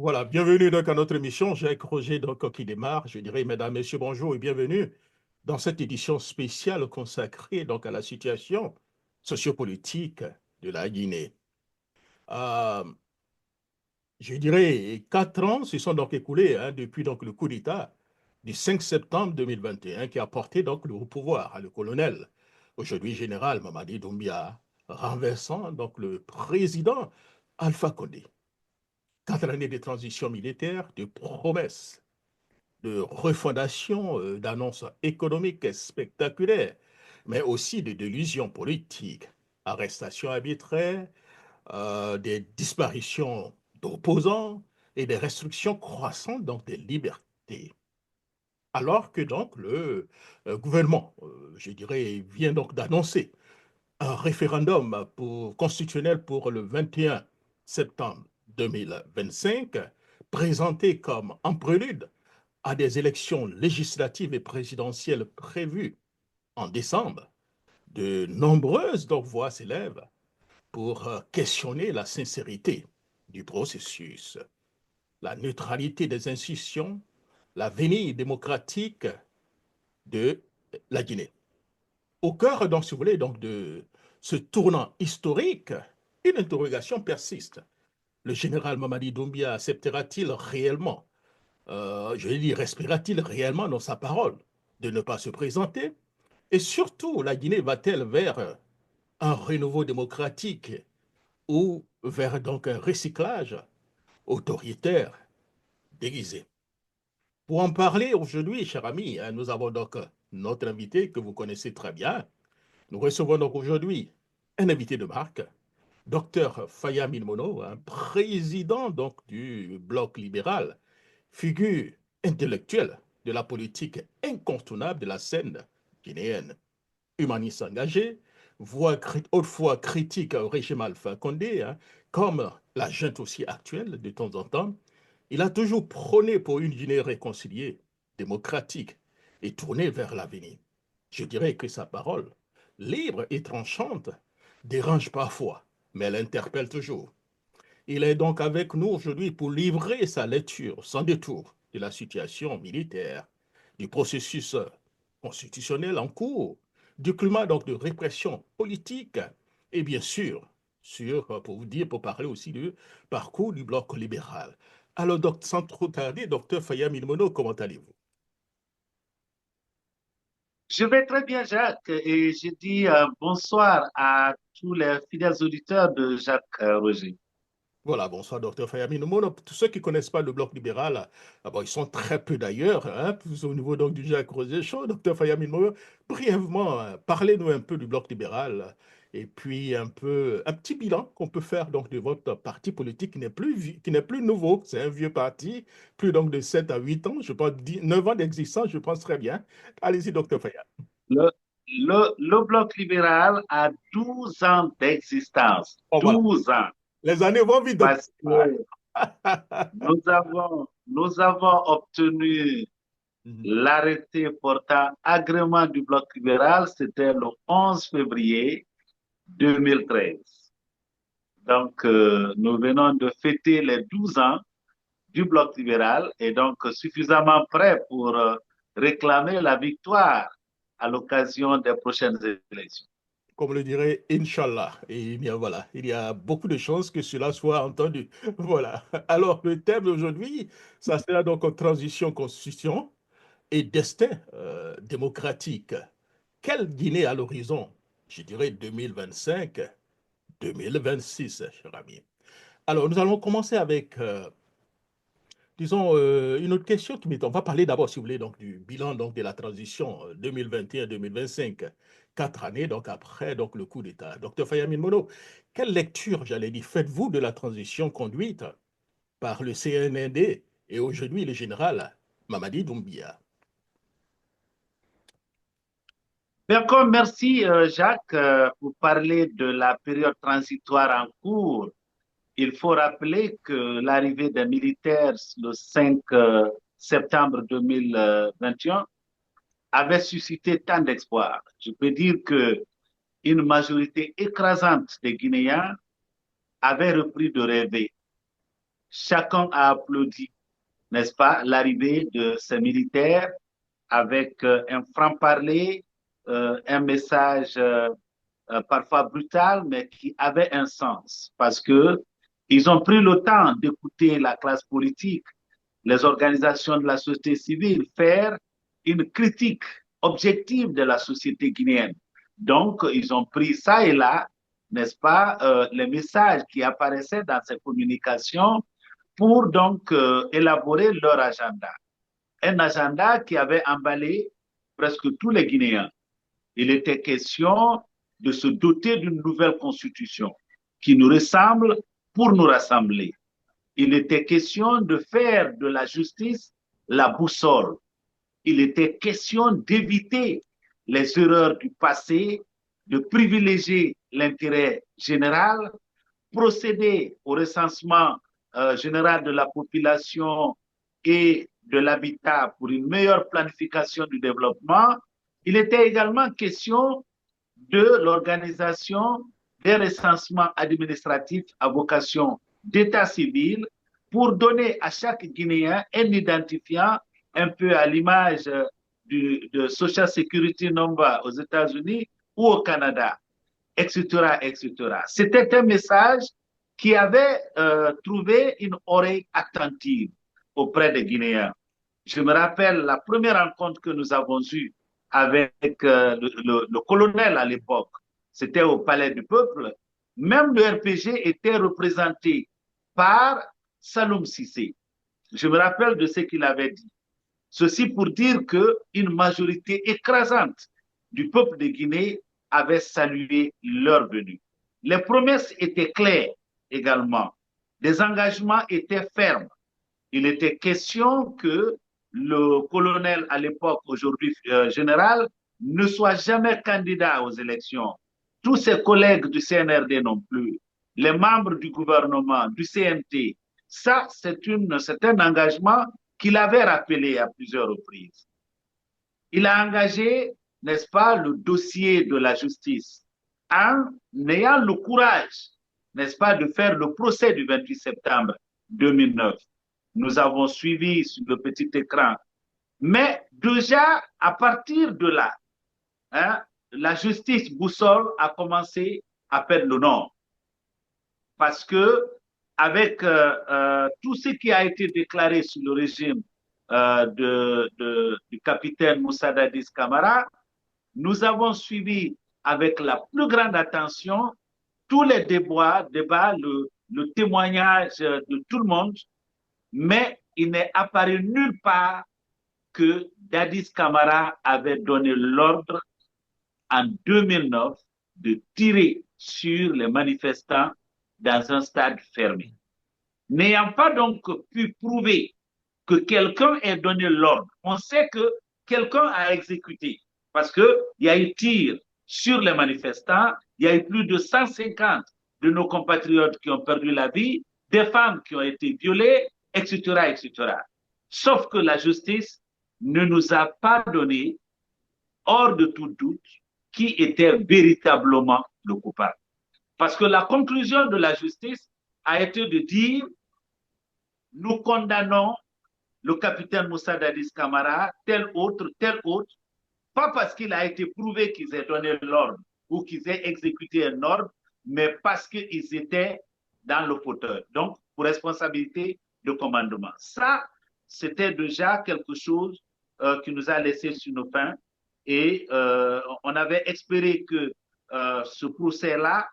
Voilà, bienvenue donc à notre émission. Jacques Roger donc, qui démarre. Je dirais, mesdames, messieurs, bonjour et bienvenue dans cette édition spéciale consacrée donc à la situation sociopolitique de la Guinée. Euh, je dirais, 4 ans se sont donc écoulés depuis donc le coup d'État du 5 septembre 2021 qui a porté donc le pouvoir à le colonel, aujourd'hui général Mamadi Doumbia, renversant donc le président Alpha Condé. 4 années de transition militaire, de promesses de refondation, d'annonces économiques spectaculaires, mais aussi de délusions politiques, arrestations arbitraires, des disparitions d'opposants et des restrictions croissantes donc des libertés. Alors que donc le gouvernement, je dirais, vient donc d'annoncer un référendum constitutionnel pour le 21 septembre 2025, présenté comme un prélude à des élections législatives et présidentielles prévues en décembre, de nombreuses donc, voix s'élèvent pour questionner la sincérité du processus, la neutralité des institutions, l'avenir démocratique de la Guinée. Au cœur, donc, si vous voulez, donc, de ce tournant historique, une interrogation persiste. Le général Mamadi Doumbia acceptera-t-il réellement, je vais dire, respirera-t-il réellement dans sa parole de ne pas se présenter? Et surtout, la Guinée va-t-elle vers un renouveau démocratique ou vers donc un recyclage autoritaire déguisé? Pour en parler aujourd'hui, cher ami, nous avons donc notre invité que vous connaissez très bien. Nous recevons donc aujourd'hui un invité de marque, Dr Faya Milmono, un président donc du Bloc libéral, figure intellectuelle de la politique incontournable de la scène guinéenne. Humaniste engagé, autrefois critique au régime Alpha Condé, comme la junte aussi actuelle de temps en temps, il a toujours prôné pour une Guinée réconciliée, démocratique et tournée vers l'avenir. Je dirais que sa parole, libre et tranchante, dérange parfois, mais elle interpelle toujours. Il est donc avec nous aujourd'hui pour livrer sa lecture sans détour de la situation militaire, du processus constitutionnel en cours, du climat donc de répression politique et bien sûr, pour vous dire, pour parler aussi du parcours du bloc libéral. Alors, donc, sans trop tarder, docteur Faya Milmono, comment allez-vous? Je vais très bien, Jacques, et je dis bonsoir à tous les fidèles auditeurs de Jacques Roger. Voilà, bonsoir, docteur Fayamine Mono. Tous ceux qui ne connaissent pas le bloc libéral, bon, ils sont très peu d'ailleurs, au niveau donc du Jacques Rosé Show. Docteur Fayamine Mono, brièvement, parlez-nous un peu du bloc libéral et puis un petit bilan qu'on peut faire donc de votre parti politique qui n'est plus nouveau. C'est un vieux parti, plus donc de 7 à 8 ans, je pense 9 ans d'existence, je pense très bien. Allez-y, docteur Fayamine. Le, le Bloc libéral a 12 ans d'existence. Bon, voilà. 12 ans. Les années vont vite, docteur. Parce que nous avons obtenu Mhm. l'arrêté portant agrément du Bloc libéral, c'était le 11 février 2013. Donc, nous venons de fêter les 12 ans du Bloc libéral est donc suffisamment prêt pour réclamer la victoire à l'occasion des prochaines élections. Comme le dirait Inch'Allah. Et bien voilà, il y a beaucoup de chances que cela soit entendu. Voilà. Alors, le thème d'aujourd'hui, ça sera donc transition, constitution et destin démocratique. Quelle Guinée à l'horizon? Je dirais 2025, 2026, cher ami. Alors, nous allons commencer avec disons, une autre question qui m'est... On va parler d'abord, si vous voulez, donc, du bilan donc, de la transition 2021-2025, 4 années donc, après donc, le coup d'État. Docteur Fayamine Mono, quelle lecture, j'allais dire, faites-vous de la transition conduite par le CNND et aujourd'hui le général Mamadi Doumbia? D'accord, merci Jacques pour parler de la période transitoire en cours. Il faut rappeler que l'arrivée des militaires le 5 septembre 2021 avait suscité tant d'espoir. Je peux dire que une majorité écrasante des Guinéens avait repris de rêver. chacun a applaudi, n'est-ce pas, l'arrivée de ces militaires avec un franc-parler, un message parfois brutal, mais qui avait un sens parce que ils ont pris le temps d'écouter la classe politique, les organisations de la société civile, faire une critique objective de la société guinéenne. Donc, ils ont pris ça et là, n'est-ce pas, les messages qui apparaissaient dans ces communications pour donc élaborer leur agenda. Un agenda qui avait emballé presque tous les Guinéens. Il était question de se doter d'une nouvelle constitution qui nous ressemble pour nous rassembler. Il était question de faire de la justice la boussole. Il était question d'éviter les erreurs du passé, de privilégier l'intérêt général, procéder au recensement général de la population et de l'habitat pour une meilleure planification du développement. Il était également question de l'organisation des recensements administratifs à vocation d'état civil pour donner à chaque Guinéen un identifiant un peu à l'image de Social Security Number aux États-Unis ou au Canada, etc., etc. C'était un message qui avait trouvé une oreille attentive auprès des Guinéens. Je me rappelle la première rencontre que nous avons eue avec le colonel à l'époque. C'était au Palais du Peuple. Même le RPG était représenté par Saloum Cissé. Je me rappelle de ce qu'il avait dit. Ceci pour dire qu'une majorité écrasante du peuple de Guinée avait salué leur venue. Les promesses étaient claires également. Les engagements étaient fermes. Il était question que le colonel à l'époque, aujourd'hui général, ne soit jamais candidat aux élections. Tous ses collègues du CNRD non plus, les membres du gouvernement, du CNT, ça, c'est un engagement qu'il avait rappelé à plusieurs reprises. Il a engagé, n'est-ce pas, le dossier de la justice en ayant le courage, n'est-ce pas, de faire le procès du 28 septembre 2009. Nous avons suivi sur le petit écran. Mais déjà, à partir de là, hein, la justice boussole a commencé à perdre le nord. Parce que avec tout ce qui a été déclaré sous le régime du capitaine Moussa Dadis Camara, nous avons suivi avec la plus grande attention tous les débats, le témoignage de tout le monde, mais il n'est apparu nulle part que Dadis Camara avait donné l'ordre en 2009 de tirer sur les manifestants dans un stade fermé. N'ayant pas donc pu prouver que quelqu'un ait donné l'ordre, on sait que quelqu'un a exécuté parce qu'il y a eu tir sur les manifestants, il y a eu plus de 150 de nos compatriotes qui ont perdu la vie, des femmes qui ont été violées, etc., etc. Sauf que la justice ne nous a pas donné, hors de tout doute, qui était véritablement le coupable. Parce que la conclusion de la justice a été de dire nous condamnons le capitaine Moussa Dadis Camara, tel autre, pas parce qu'il a été prouvé qu'ils aient donné l'ordre ou qu'ils aient exécuté un ordre, mais parce qu'ils étaient dans le fauteuil. Donc, pour responsabilité de commandement. Ça, c'était déjà quelque chose qui nous a laissé sur nos pains et on avait espéré que ce procès-là,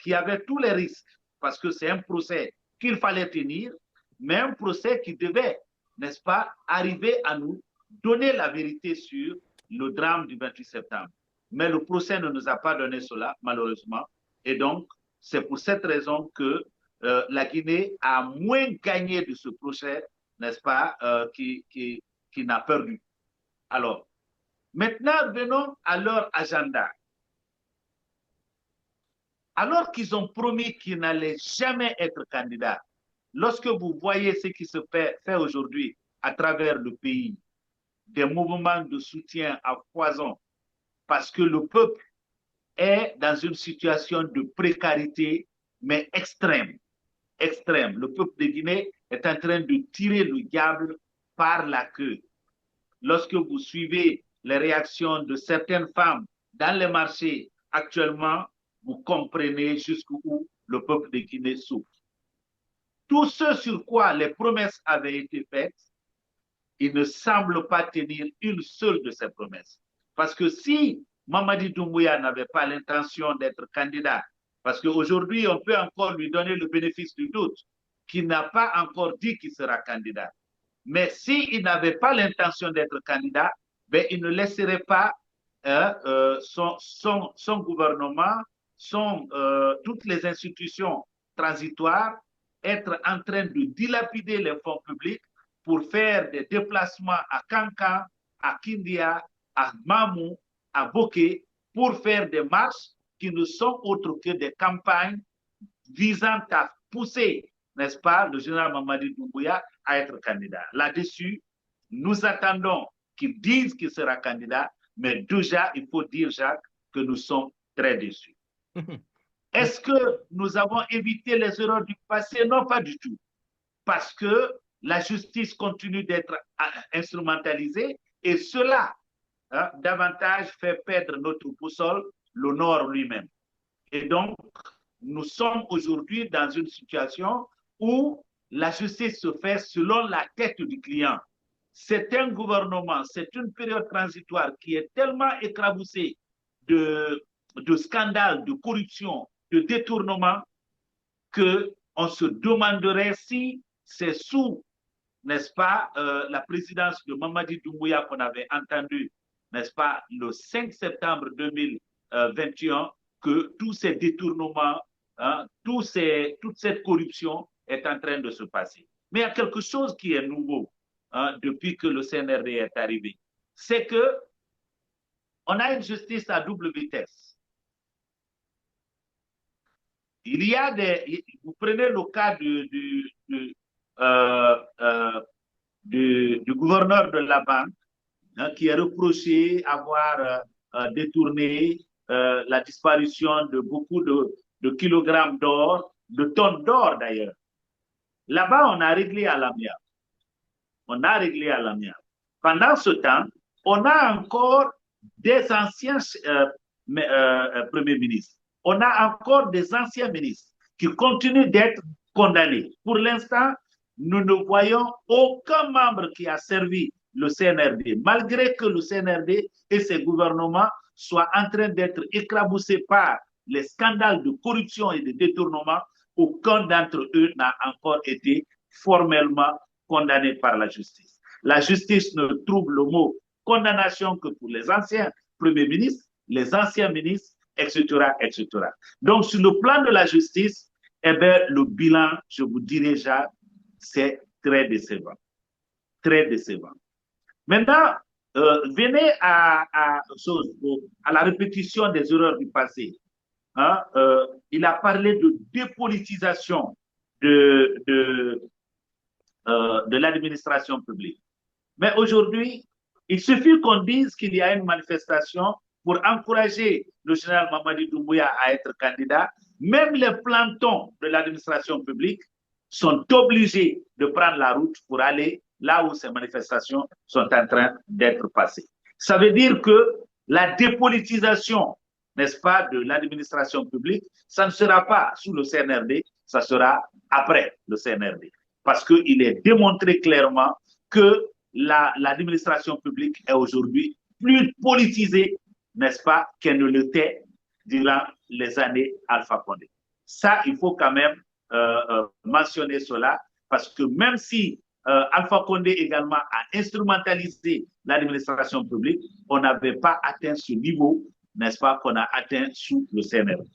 qui avait tous les risques, parce que c'est un procès qu'il fallait tenir, mais un procès qui devait, n'est-ce pas, arriver à nous donner la vérité sur le drame du 28 septembre. Mais le procès ne nous a pas donné cela, malheureusement. Et donc, c'est pour cette raison que la Guinée a moins gagné de ce procès, n'est-ce pas, qui n'a perdu. Alors, maintenant, venons à leur agenda. Alors qu'ils ont promis qu'ils n'allaient jamais être candidats, lorsque vous voyez ce qui se fait aujourd'hui à travers le pays, des mouvements de soutien à foison, parce que le peuple est dans une situation de précarité, mais extrême. extrême. Le peuple de Guinée est en train de tirer le diable par la queue. Lorsque vous suivez les réactions de certaines femmes dans les marchés actuellement, vous comprenez jusqu'où le peuple de Guinée souffre. Tout ce sur quoi les promesses avaient été faites, il ne semble pas tenir une seule de ces promesses. Parce que si Mamadi Doumbouya n'avait pas l'intention d'être candidat, parce qu'aujourd'hui, on peut encore lui donner le bénéfice du doute, qu'il n'a pas encore dit qu'il sera candidat. Mais s'il n'avait pas l'intention d'être candidat, ben, il ne laisserait pas son gouvernement, toutes les institutions transitoires être en train de dilapider les fonds publics pour faire des déplacements à Kankan, à Kindia, à Mamou, à Boké, pour faire des marches qui ne sont autres que des campagnes visant à pousser, n'est-ce pas, le général Mamadi Doumbouya à être candidat. Là-dessus, nous attendons qu'il dise qu'il sera candidat, mais déjà, il faut dire, Jacques, que nous sommes très déçus. Est-ce que nous avons évité les erreurs du passé? Non, pas du tout. Parce que la justice continue d'être instrumentalisée et cela davantage fait perdre notre boussole, l'honneur lui-même. Et donc, nous sommes aujourd'hui dans une situation où la justice se fait selon la tête du client. C'est un gouvernement, c'est une période transitoire qui est tellement écraboussée de scandales, de corruption, de détournement, qu'on se demanderait si c'est sous, n'est-ce pas, la présidence de Mamadi Doumbouya qu'on avait entendu, n'est-ce pas, le 5 septembre 2021, que tous ces détournements, toute cette corruption est en train de se passer. Mais il y a quelque chose qui est nouveau depuis que le CNRD est arrivé. C'est que on a une justice à double vitesse. Il y a vous prenez le cas du gouverneur de la banque qui est reproché avoir détourné la disparition de beaucoup de kilogrammes d'or, de tonnes d'or d'ailleurs. Là-bas, on a réglé à l'amiable. On a réglé à l'amiable. Pendant ce temps, on a encore des anciens premiers ministres. On a encore des anciens ministres qui continuent d'être condamnés. Pour l'instant, nous ne voyons aucun membre qui a servi le CNRD, malgré que le CNRD et ses gouvernements soient en train d'être éclaboussés par les scandales de corruption et de détournement. Aucun d'entre eux n'a encore été formellement condamné par la justice. La justice ne trouve le mot condamnation que pour les anciens premiers ministres, les anciens ministres, etc., etc. Donc, sur le plan de la justice, eh bien, le bilan, je vous dirais déjà, c'est très décevant. Très décevant. Maintenant, venez à la répétition des erreurs du passé. Il a parlé de dépolitisation de l'administration publique. Mais aujourd'hui, il suffit qu'on dise qu'il y a une manifestation pour encourager le général Mamadi Doumbouya à être candidat. Même les plantons de l'administration publique sont obligés de prendre la route pour aller là où ces manifestations sont en train d'être passées. Ça veut dire que la dépolitisation, n'est-ce pas, de l'administration publique, ça ne sera pas sous le CNRD, ça sera après le CNRD. Parce qu'il est démontré clairement que l'administration publique est aujourd'hui plus politisée, n'est-ce pas, qu'elle ne l'était durant les années Alpha Condé. Ça, il faut quand même mentionner cela, parce que même si Alpha Condé également a instrumentalisé l'administration publique, on n'avait pas atteint ce niveau, n'est-ce pas, qu'on a atteint sous le CNRD.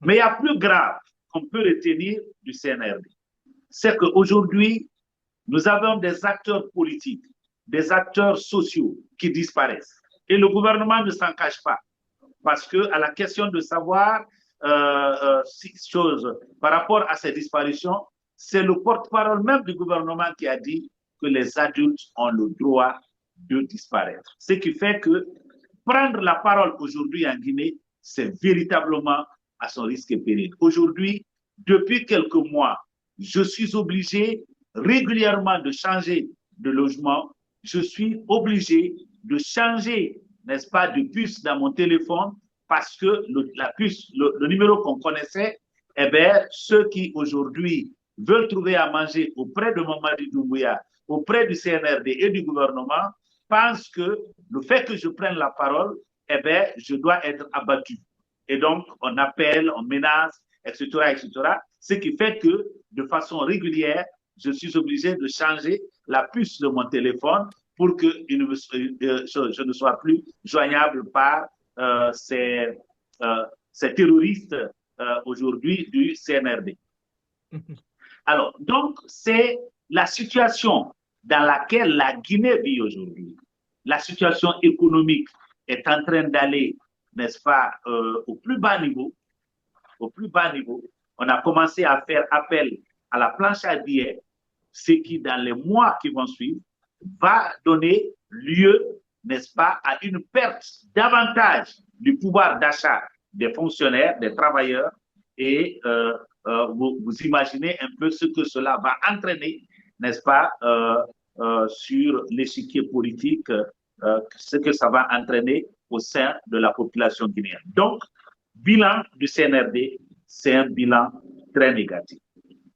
Mais il y a plus grave qu'on peut retenir du CNRD. C'est qu'aujourd'hui, nous avons des acteurs politiques, des acteurs sociaux qui disparaissent. Et le gouvernement ne s'en cache pas. Parce qu'à la question de savoir par rapport à ces disparitions, c'est le porte-parole même du gouvernement qui a dit que les adultes ont le droit de disparaître. Ce qui fait que prendre la parole aujourd'hui en Guinée, c'est véritablement à son risque et péril. Aujourd'hui, depuis quelques mois, je suis obligé régulièrement de changer de logement, je suis obligé de changer, n'est-ce pas, de puce dans mon téléphone parce que la puce, le numéro qu'on connaissait, eh bien, ceux qui aujourd'hui veulent trouver à manger auprès de Mamadi Doumbouya, auprès du CNRD et du gouvernement, pensent que le fait que je prenne la parole, eh bien, je dois être abattu. Et donc, on appelle, on menace, etc., etc. Ce qui fait que, de façon régulière, je suis obligé de changer la puce de mon téléphone pour que je ne sois plus joignable par ces terroristes aujourd'hui du CNRD. Alors, donc, c'est la situation dans laquelle la Guinée vit aujourd'hui. La situation économique est en train d'aller, n'est-ce pas, au plus bas niveau. Au plus bas niveau, on a commencé à faire appel à la planche à billets, ce qui, dans les mois qui vont suivre, va donner lieu, n'est-ce pas, à une perte davantage du pouvoir d'achat des fonctionnaires, des travailleurs, et vous imaginez un peu ce que cela va entraîner, n'est-ce pas, sur l'échiquier politique, ce que ça va entraîner au sein de la population guinéenne. Donc, bilan du CNRD, c'est un bilan très négatif.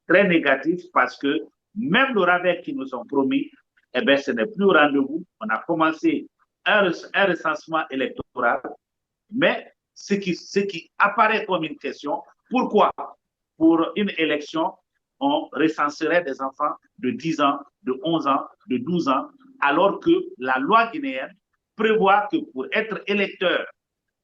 Très négatif parce que même le rabais qui nous ont promis, eh bien, ce n'est plus au rendez-vous. On a commencé un recensement électoral, mais ce qui apparaît comme une question, pourquoi pour une élection, on recenserait des enfants de 10 ans, de 11 ans, de 12 ans, alors que la loi guinéenne prévoit que pour être électeur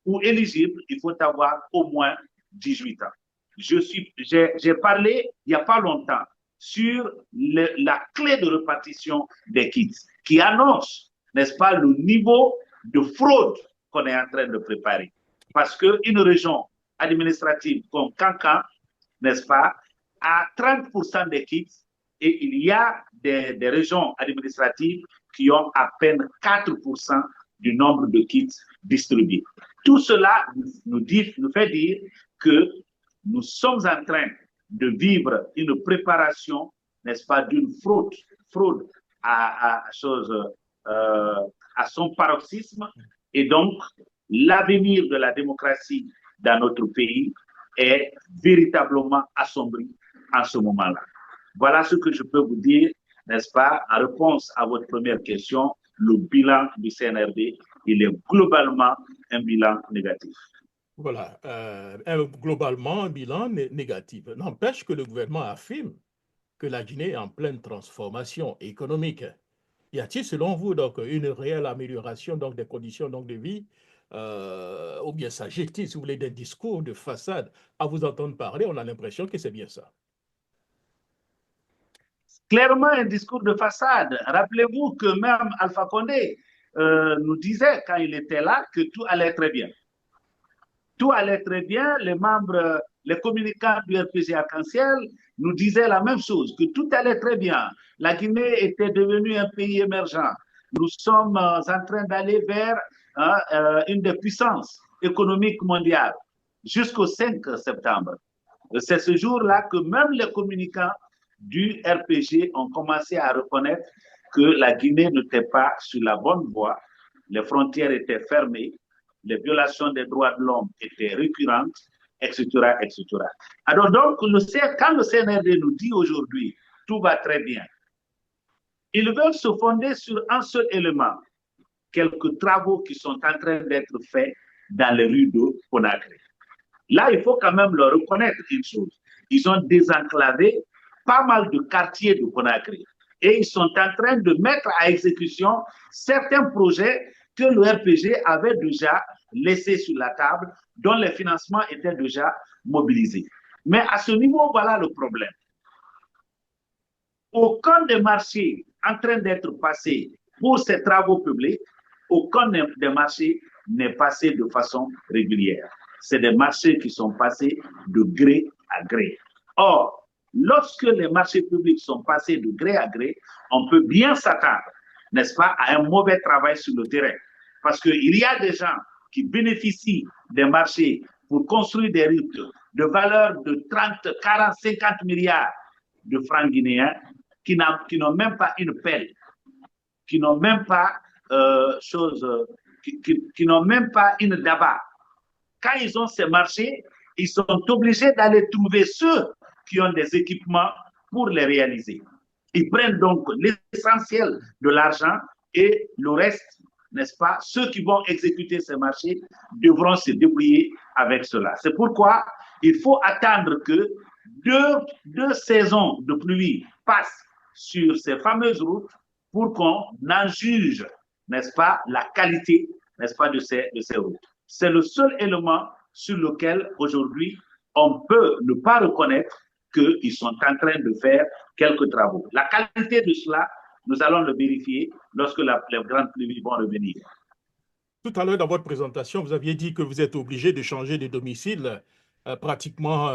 ou éligible, il faut avoir au moins 18 ans. J'ai parlé il n'y a pas longtemps sur la clé de répartition des kits qui annonce, n'est-ce pas, le niveau de fraude qu'on est en train de préparer. Parce qu'une région administrative comme Kankan, n'est-ce pas, a 30% des kits et il y a des régions administratives qui ont à peine 4% du nombre de kits distribués. Tout cela nous fait dire que nous sommes en train de vivre une préparation, n'est-ce pas, d'une fraude à son paroxysme. Et donc, l'avenir de la démocratie dans notre pays est véritablement assombri en ce moment-là. Voilà ce que je peux vous dire, n'est-ce pas, en réponse à votre première question. Le bilan du CNRD, il est globalement un bilan négatif. Voilà, globalement, un bilan négatif. N'empêche que le gouvernement affirme que la Guinée est en pleine transformation économique. Y a-t-il, selon vous, donc, une réelle amélioration donc, des conditions donc, de vie ou bien s'agit-il, si vous voulez, des discours de façade? À vous entendre parler, on a l'impression que c'est bien ça. Clairement, un discours de façade. Rappelez-vous que même Alpha Condé nous disait, quand il était là, que tout allait très bien. Tout allait très bien. Les membres, les communicants du RPG Arc-en-Ciel nous disaient la même chose, que tout allait très bien. La Guinée était devenue un pays émergent. Nous sommes en train d'aller vers une des puissances économiques mondiales jusqu'au 5 septembre. C'est ce jour-là que même les communicants du RPG ont commencé à reconnaître que la Guinée n'était pas sur la bonne voie, les frontières étaient fermées, les violations des droits de l'homme étaient récurrentes, etc., etc. Alors donc, quand le CNRD nous dit aujourd'hui tout va très bien, ils veulent se fonder sur un seul élément, quelques travaux qui sont en train d'être faits dans les rues de Conakry. Là, il faut quand même leur reconnaître une chose. Ils ont désenclavé pas mal de quartiers de Conakry et ils sont en train de mettre à exécution certains projets que le RPG avait déjà laissés sur la table, dont les financements étaient déjà mobilisés. Mais à ce niveau, voilà le problème. Aucun des marchés en train d'être passés pour ces travaux publics, aucun des marchés n'est passé de façon régulière. C'est des marchés qui sont passés de gré à gré. Or, lorsque les marchés publics sont passés de gré à gré, on peut bien s'attendre, n'est-ce pas, à un mauvais travail sur le terrain. Parce qu'il y a des gens qui bénéficient des marchés pour construire des routes de valeur de 30, 40, 50 milliards de francs guinéens qui n'ont même pas une pelle, qui n'ont même pas qui n'ont même pas une daba. Quand ils ont ces marchés, ils sont obligés d'aller trouver ceux qui ont des équipements pour les réaliser. Ils prennent donc l'essentiel de l'argent et le reste, n'est-ce pas, ceux qui vont exécuter ces marchés devront se débrouiller avec cela. C'est pourquoi il faut attendre que deux saisons de pluie passent sur ces fameuses routes pour qu'on en juge, n'est-ce pas, la qualité, n'est-ce pas, de ces routes. C'est le seul élément sur lequel aujourd'hui on peut ne pas reconnaître qu'ils sont en train de faire quelques travaux. La qualité de cela, nous allons le vérifier lorsque les grandes pluies vont revenir. Tout à l'heure, dans votre présentation, vous aviez dit que vous êtes obligé de changer de domicile pratiquement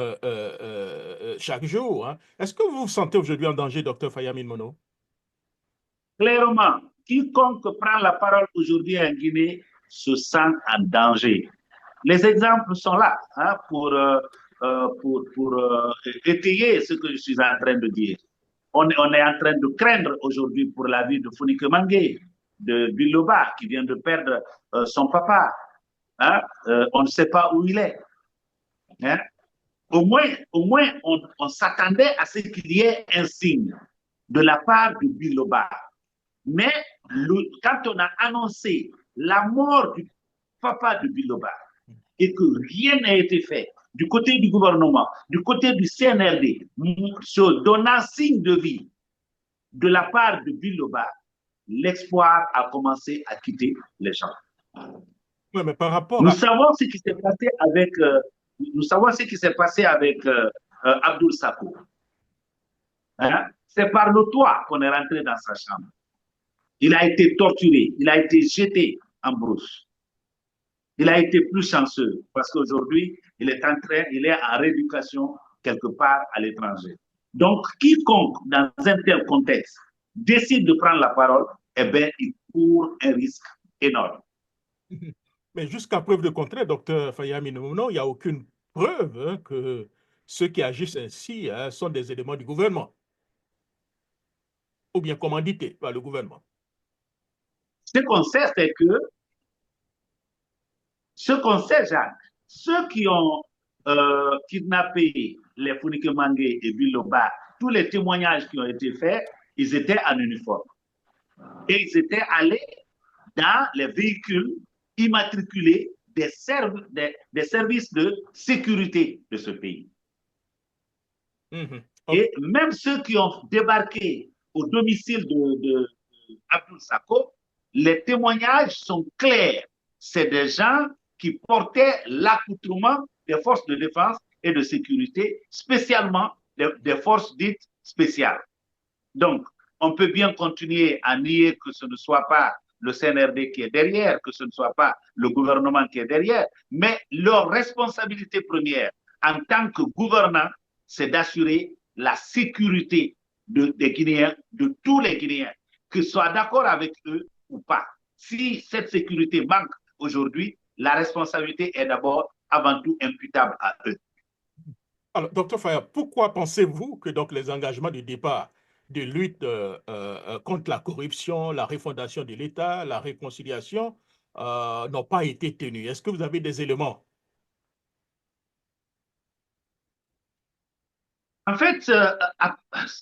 chaque jour. Hein. Est-ce que vous vous sentez aujourd'hui en danger, docteur Fayamine Mono? Clairement, quiconque prend la parole aujourd'hui en Guinée se sent en danger. Les exemples sont là hein, pour étayer ce que je suis en train de dire. On est en train de craindre aujourd'hui pour la vie de Founike Mangué, de Biloba, qui vient de perdre son papa. Hein? On ne sait pas où il est. Hein? Au moins on s'attendait à ce qu'il y ait un signe de la part de Biloba. Mais quand on a annoncé la mort du papa de Biloba et que rien n'a été fait du côté du gouvernement, du côté du CNRD, se donnant signe de vie de la part de Biloba, l'espoir a commencé à quitter les gens. Oui, mais par rapport nous savons ce qui s'est passé avec, Abdoul Sako. Hein? C'est par le toit qu'on est rentré dans sa chambre. Il a été torturé, il a été jeté en brousse. Il a été plus chanceux parce qu'aujourd'hui, il est en rééducation quelque part à l'étranger. Donc, quiconque dans un tel contexte décide de prendre la parole, eh bien, il court un risque énorme. Mais jusqu'à preuve de contraire, docteur Fayamine Mono, il n'y a aucune preuve hein, que ceux qui agissent ainsi hein, sont des éléments du gouvernement ou bien commandités par le gouvernement. Ce qu'on sait, Jacques, ceux qui ont kidnappé les Founike Mangué et Biloba, tous les témoignages qui ont été faits, ils étaient en uniforme. Et ils étaient allés dans les véhicules immatriculés des services de sécurité de ce pays. Okay. Et même ceux qui ont débarqué au domicile de Abdoul Sako, les témoignages sont clairs. C'est des gens qui portaient l'accoutrement des forces de défense et de sécurité, spécialement des forces dites spéciales. Donc, on peut bien continuer à nier que ce ne soit pas le CNRD qui est derrière, que ce ne soit pas le gouvernement qui est derrière, mais leur responsabilité première en tant que gouvernant, c'est d'assurer la sécurité des Guinéens, de tous les Guinéens, qu'ils soient d'accord avec eux ou pas. Si cette sécurité manque aujourd'hui, la responsabilité est d'abord, avant tout, imputable à eux. Alors, docteur Faya, pourquoi pensez-vous que donc, les engagements du départ de lutte contre la corruption, la refondation de l'État, la réconciliation n'ont pas été tenus? Est-ce que vous avez des éléments? En fait,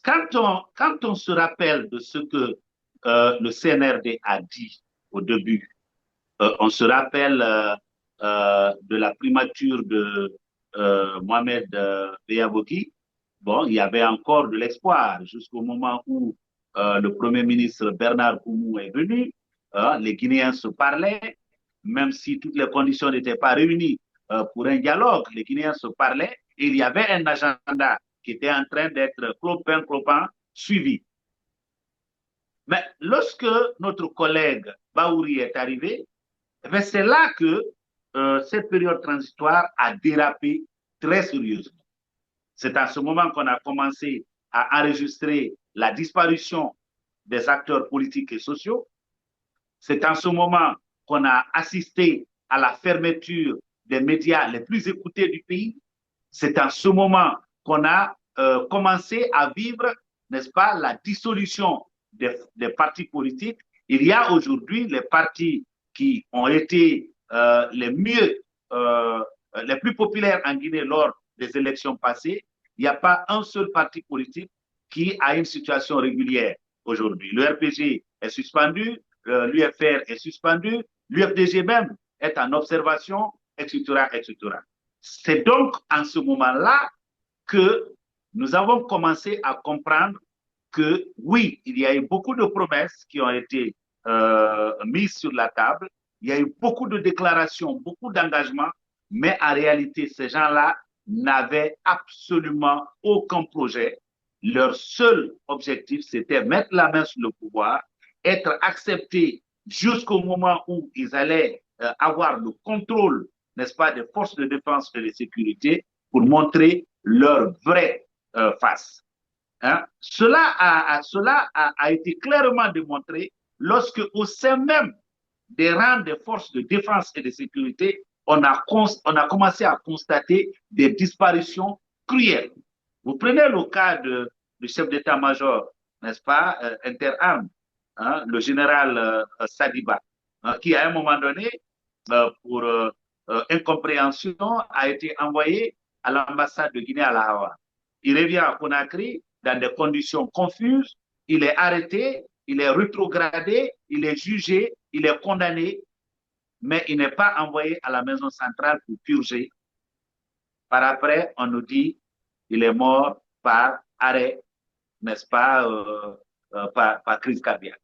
quand on se rappelle de ce que le CNRD a dit au début, on se rappelle de la primature de Mohamed Beyabogui. Bon, il y avait encore de l'espoir jusqu'au moment où le Premier ministre Bernard Koumou est venu. Les Guinéens se parlaient, même si toutes les conditions n'étaient pas réunies pour un dialogue. Les Guinéens se parlaient et il y avait un agenda qui était en train d'être clopin suivi. Mais lorsque notre collègue Baouri est arrivé, c'est là que cette période transitoire a dérapé très sérieusement. C'est à ce moment qu'on a commencé à enregistrer la disparition des acteurs politiques et sociaux. C'est en ce moment qu'on a assisté à la fermeture des médias les plus écoutés du pays. C'est en ce moment qu'on a commencé à vivre, n'est-ce pas, la dissolution des partis politiques. Il y a aujourd'hui les partis qui ont été les plus populaires en Guinée lors des élections passées. Il n'y a pas un seul parti politique qui a une situation régulière aujourd'hui. Le RPG est suspendu, l'UFR est suspendu, l'UFDG même est en observation, etc., etc. C'est donc en ce moment-là que nous avons commencé à comprendre que oui, il y a eu beaucoup de promesses qui ont été mises sur la table, il y a eu beaucoup de déclarations, beaucoup d'engagements, mais en réalité, ces gens-là n'avaient absolument aucun projet. Leur seul objectif, c'était mettre la main sur le pouvoir, être acceptés jusqu'au moment où ils allaient avoir le contrôle, n'est-ce pas, des forces de défense et de sécurité pour montrer leur vraie face. Hein? Cela a été clairement démontré lorsque, au sein même des rangs des forces de défense et de sécurité, on a commencé à constater des disparitions cruelles. Vous prenez le cas du chef d'état-major, n'est-ce pas, interarmes, hein, le général Sadiba, hein, qui à un moment donné, pour incompréhension, a été envoyé à l'ambassade de Guinée à La Havane. Il revient à Conakry dans des conditions confuses, il est arrêté, il est rétrogradé, il est jugé, il est condamné, mais il n'est pas envoyé à la maison centrale pour purger. Par après, on nous dit qu'il est mort par arrêt, n'est-ce pas, par crise cardiaque.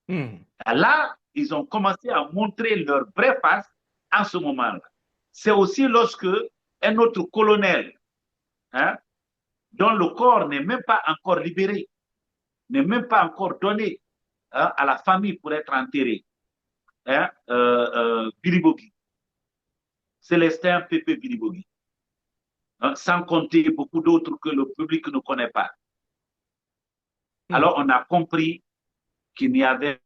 Là, ils ont commencé à montrer leur vraie face en ce moment-là. C'est aussi lorsque un autre colonel, hein, dont le corps n'est même pas encore libéré, n'est même pas encore donné, hein, à la famille pour être enterré, hein, Bilibogi, Célestin Pépé Bilibogi, hein, sans compter beaucoup d'autres que le public ne connaît pas. Alors on a compris qu'il n'y avait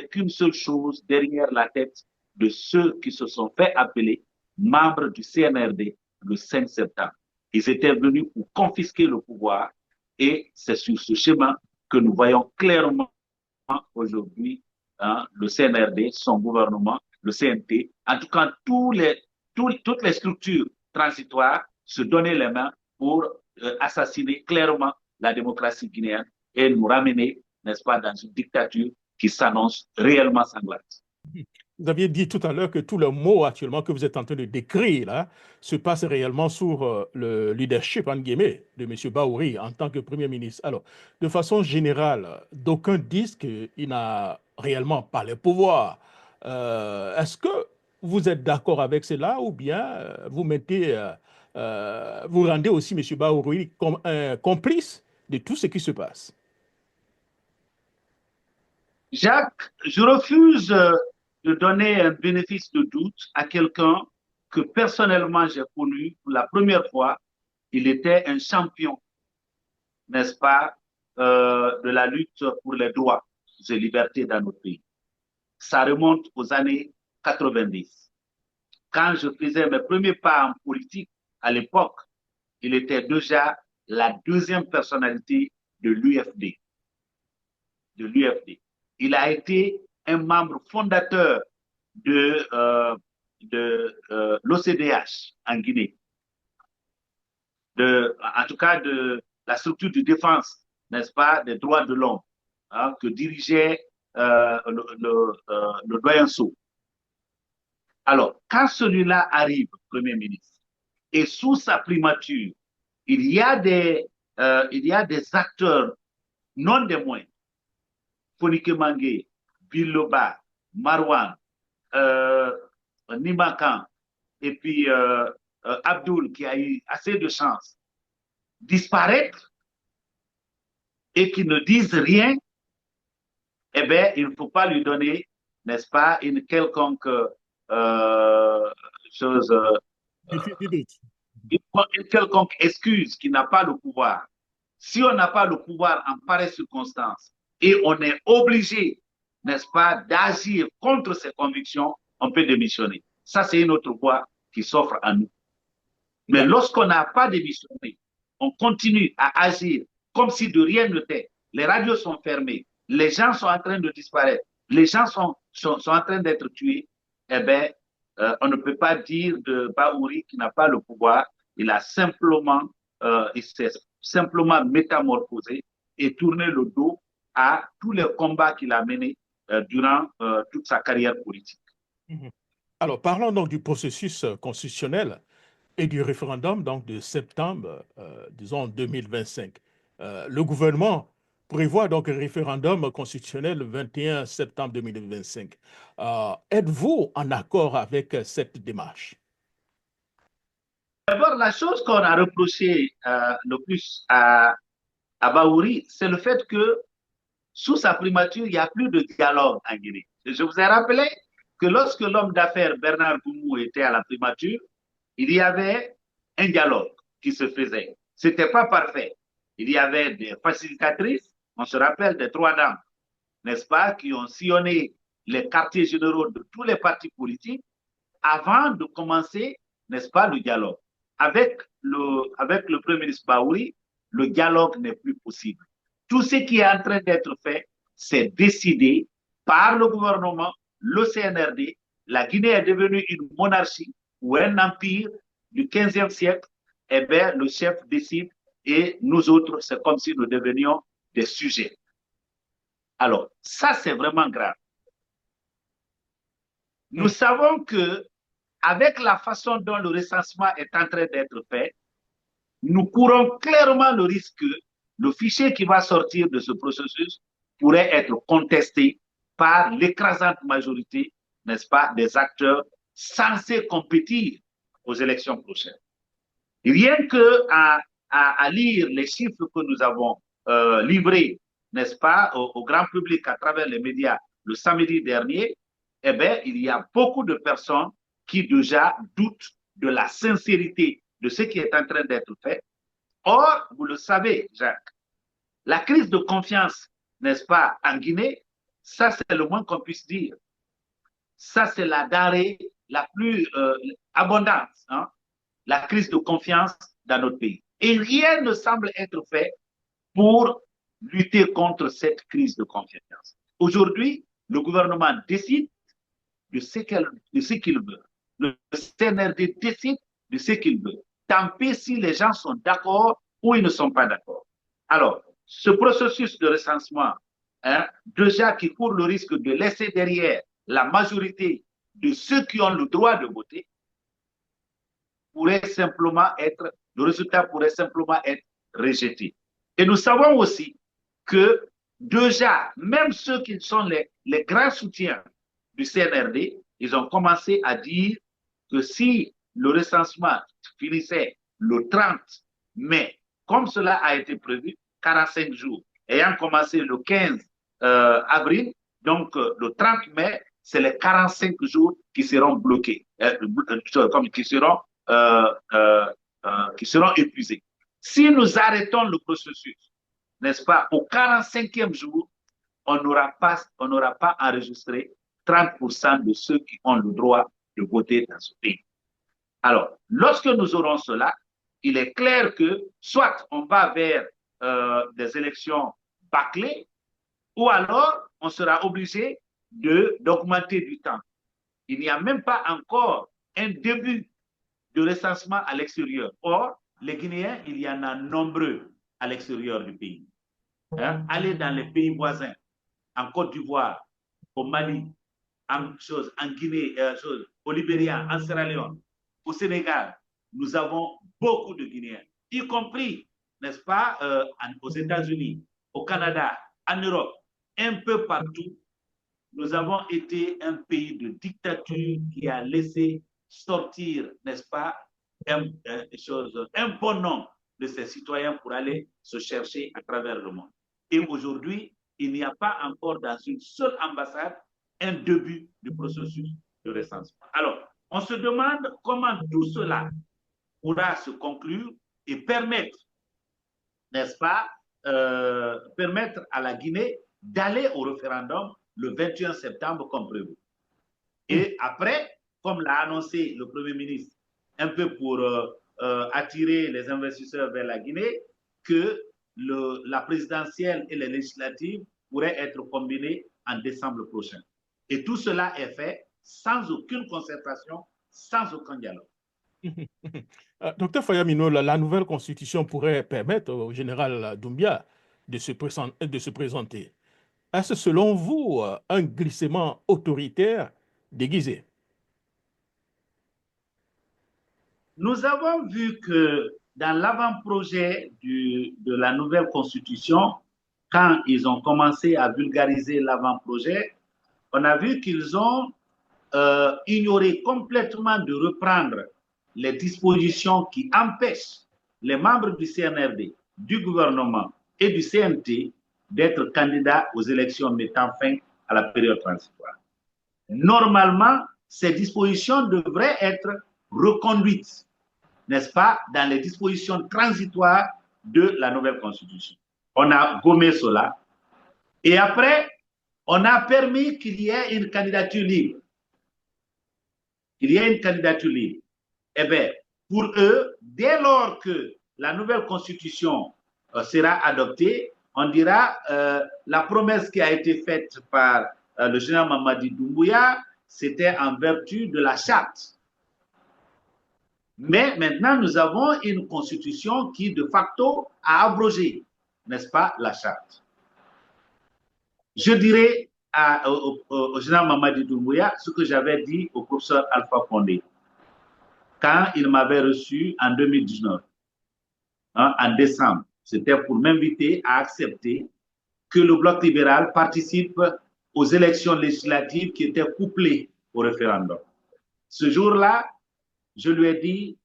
qu'une seule chose derrière la tête de ceux qui se sont fait appeler membres du CNRD le 5 septembre. Ils étaient venus pour confisquer le pouvoir et c'est sur ce chemin que nous voyons clairement aujourd'hui, hein, le CNRD, son gouvernement, le CNT, en tout cas toutes les structures transitoires se donner les mains pour assassiner clairement la démocratie guinéenne et nous ramener, n'est-ce pas, dans une dictature qui s'annonce réellement sanglante. Vous aviez dit tout à l'heure que tout le mot actuellement que vous êtes en train de décrire là, se passe réellement sous le leadership, en guillemets, de M. Bahouri en tant que Premier ministre. Alors, de façon générale, d'aucuns disent qu'il n'a réellement pas le pouvoir. Est-ce que vous êtes d'accord avec cela ou bien vous mettez, vous rendez aussi M. Bahouri comme un complice de tout ce qui se passe? Jacques, je refuse de donner un bénéfice de doute à quelqu'un que personnellement j'ai connu pour la première fois. Il était un champion, n'est-ce pas, de la lutte pour les droits et libertés dans notre pays. Ça remonte aux années 90. Quand je faisais mes premiers pas en politique, à l'époque, il était déjà la deuxième personnalité de l'UFD. Il a été un membre fondateur de l'OCDH en Guinée, en tout cas de la structure de défense, n'est-ce pas, des droits de l'homme, hein, que dirigeait le doyen Sow. Alors, quand celui-là arrive, Premier ministre, et sous sa primature, il y a des acteurs non des moindres, Fonike Mangé, Biloba, Marwan, Nimakan, et puis Abdul, qui a eu assez de chance, disparaître et qui ne disent rien, eh bien, il ne faut pas lui donner, n'est-ce pas, une quelconque chose, une quelconque excuse qui n'a pas le pouvoir. Si on n'a pas le pouvoir en pareille circonstance et on est obligé, n'est-ce pas, d'agir contre ses convictions, on peut démissionner. Ça, c'est une autre voie qui s'offre à nous. Mais lorsqu'on n'a pas démissionné, on continue à agir comme si de rien n'était. Les radios sont fermées, les gens sont en train de disparaître, les gens sont en train d'être tués, eh bien, on ne peut pas dire de Bahouri qui n'a pas le pouvoir. Il s'est simplement métamorphosé et tourné le dos à tous les combats qu'il a menés durant toute sa carrière politique. Alors, parlons donc du processus constitutionnel et du référendum donc, de septembre, disons 2025. Le gouvernement prévoit donc un référendum constitutionnel le 21 septembre 2025. Êtes-vous en accord avec cette démarche? D'abord, la chose qu'on a reproché le plus à Bahouri, c'est le fait que sous sa primature, il n'y a plus de dialogue en Guinée. Je vous ai rappelé que lorsque l'homme d'affaires Bernard Goumou était à la primature, il y avait un dialogue qui se faisait. Ce n'était pas parfait. Il y avait des facilitatrices, on se rappelle des trois dames, n'est-ce pas, qui ont sillonné les quartiers généraux de tous les partis politiques avant de commencer, n'est-ce pas, le dialogue. Avec le Premier ministre Bahouri, le dialogue n'est plus possible. Tout ce qui est en train d'être fait, c'est décidé par le gouvernement, le CNRD. La Guinée est devenue une monarchie ou un empire du 15e siècle. Eh bien, le chef décide et nous autres, c'est comme si nous devenions des sujets. Alors, ça, c'est vraiment grave. Nous savons que, avec la façon dont le recensement est en train d'être fait, nous courons clairement le risque que le fichier qui va sortir de ce processus pourrait être contesté par l'écrasante majorité, n'est-ce pas, des acteurs censés compétir aux élections prochaines. Rien que à lire les chiffres que nous avons livrés, n'est-ce pas, au grand public à travers les médias le samedi dernier, eh bien, il y a beaucoup de personnes qui déjà doutent de la sincérité de ce qui est en train d'être fait. Or, vous le savez, Jacques, la crise de confiance, n'est-ce pas, en Guinée, ça c'est le moins qu'on puisse dire. Ça c'est la denrée la plus abondante, hein, la crise de confiance dans notre pays. Et rien ne semble être fait pour lutter contre cette crise de confiance. Aujourd'hui, le gouvernement décide de ce qu'il veut. Le CNRD décide de ce qu'il veut. Tant pis si les gens sont d'accord ou ils ne sont pas d'accord. Alors, ce processus de recensement, hein, déjà qui court le risque de laisser derrière la majorité de ceux qui ont le droit de voter, le résultat pourrait simplement être rejeté. Et nous savons aussi que déjà, même ceux qui sont les grands soutiens du CNRD, ils ont commencé à dire que si le recensement finissait le 30 mai, comme cela a été prévu, 45 jours, ayant commencé le 15 avril, donc le 30 mai, c'est les 45 jours qui seront bloqués, qui seront épuisés. Si nous arrêtons le processus, n'est-ce pas, au 45e jour, on n'aura pas enregistré 30% de ceux qui ont le droit de voter dans ce pays. Alors, lorsque nous aurons cela, il est clair que soit on va vers des élections bâclées, ou alors on sera obligé d'augmenter du temps. Il n'y a même pas encore un début de recensement à l'extérieur. Or, les Guinéens, il y en a nombreux à l'extérieur du pays. Hein? Allez dans les pays voisins, en Côte d'Ivoire, au Mali, en Guinée, au Libéria, en Sierra Leone, au Sénégal, nous avons beaucoup de Guinéens, y compris, n'est-ce pas, aux États-Unis, au Canada, en Europe, un peu partout. Nous avons été un pays de dictature qui a laissé sortir, n'est-ce pas, un bon nombre de ses citoyens pour aller se chercher à travers le monde. Et aujourd'hui, il n'y a pas encore dans une seule ambassade un début du processus de recensement. Alors, on se demande comment tout cela pourra se conclure et permettre, n'est-ce pas, permettre à la Guinée d'aller au référendum le 21 septembre comme prévu. Et après, comme l'a annoncé le Premier ministre, un peu pour attirer les investisseurs vers la Guinée, que la présidentielle et les législatives pourraient être combinées en décembre prochain. Et tout cela est fait sans aucune concertation, sans aucun dialogue. Docteur Fayamino, la nouvelle constitution pourrait permettre au général Doumbia de se présenter. Est-ce selon vous un glissement autoritaire déguisé? Nous avons vu que dans l'avant-projet de la nouvelle constitution, quand ils ont commencé à vulgariser l'avant-projet, on a vu qu'ils ont ignoré complètement de reprendre les dispositions qui empêchent les membres du CNRD, du gouvernement et du CNT d'être candidats aux élections mettant fin à la période transitoire. Normalement, ces dispositions devraient être reconduites, n'est-ce pas, dans les dispositions transitoires de la nouvelle constitution. On a gommé cela et après, on a permis qu'il y ait une candidature libre. Il y a une candidature libre. Eh bien, pour eux, dès lors que la nouvelle constitution sera adoptée, on dira la promesse qui a été faite par le général Mamadi Doumbouya, c'était en vertu de la charte. Mais maintenant, nous avons une constitution qui, de facto, a abrogé, n'est-ce pas, la charte. Je dirais au général Mamadi Doumbouya ce que j'avais dit au professeur Alpha Condé quand il m'avait reçu en 2019, en décembre. C'était pour m'inviter à accepter que le Bloc libéral participe aux élections législatives qui étaient couplées au référendum. Ce jour-là, je lui ai dit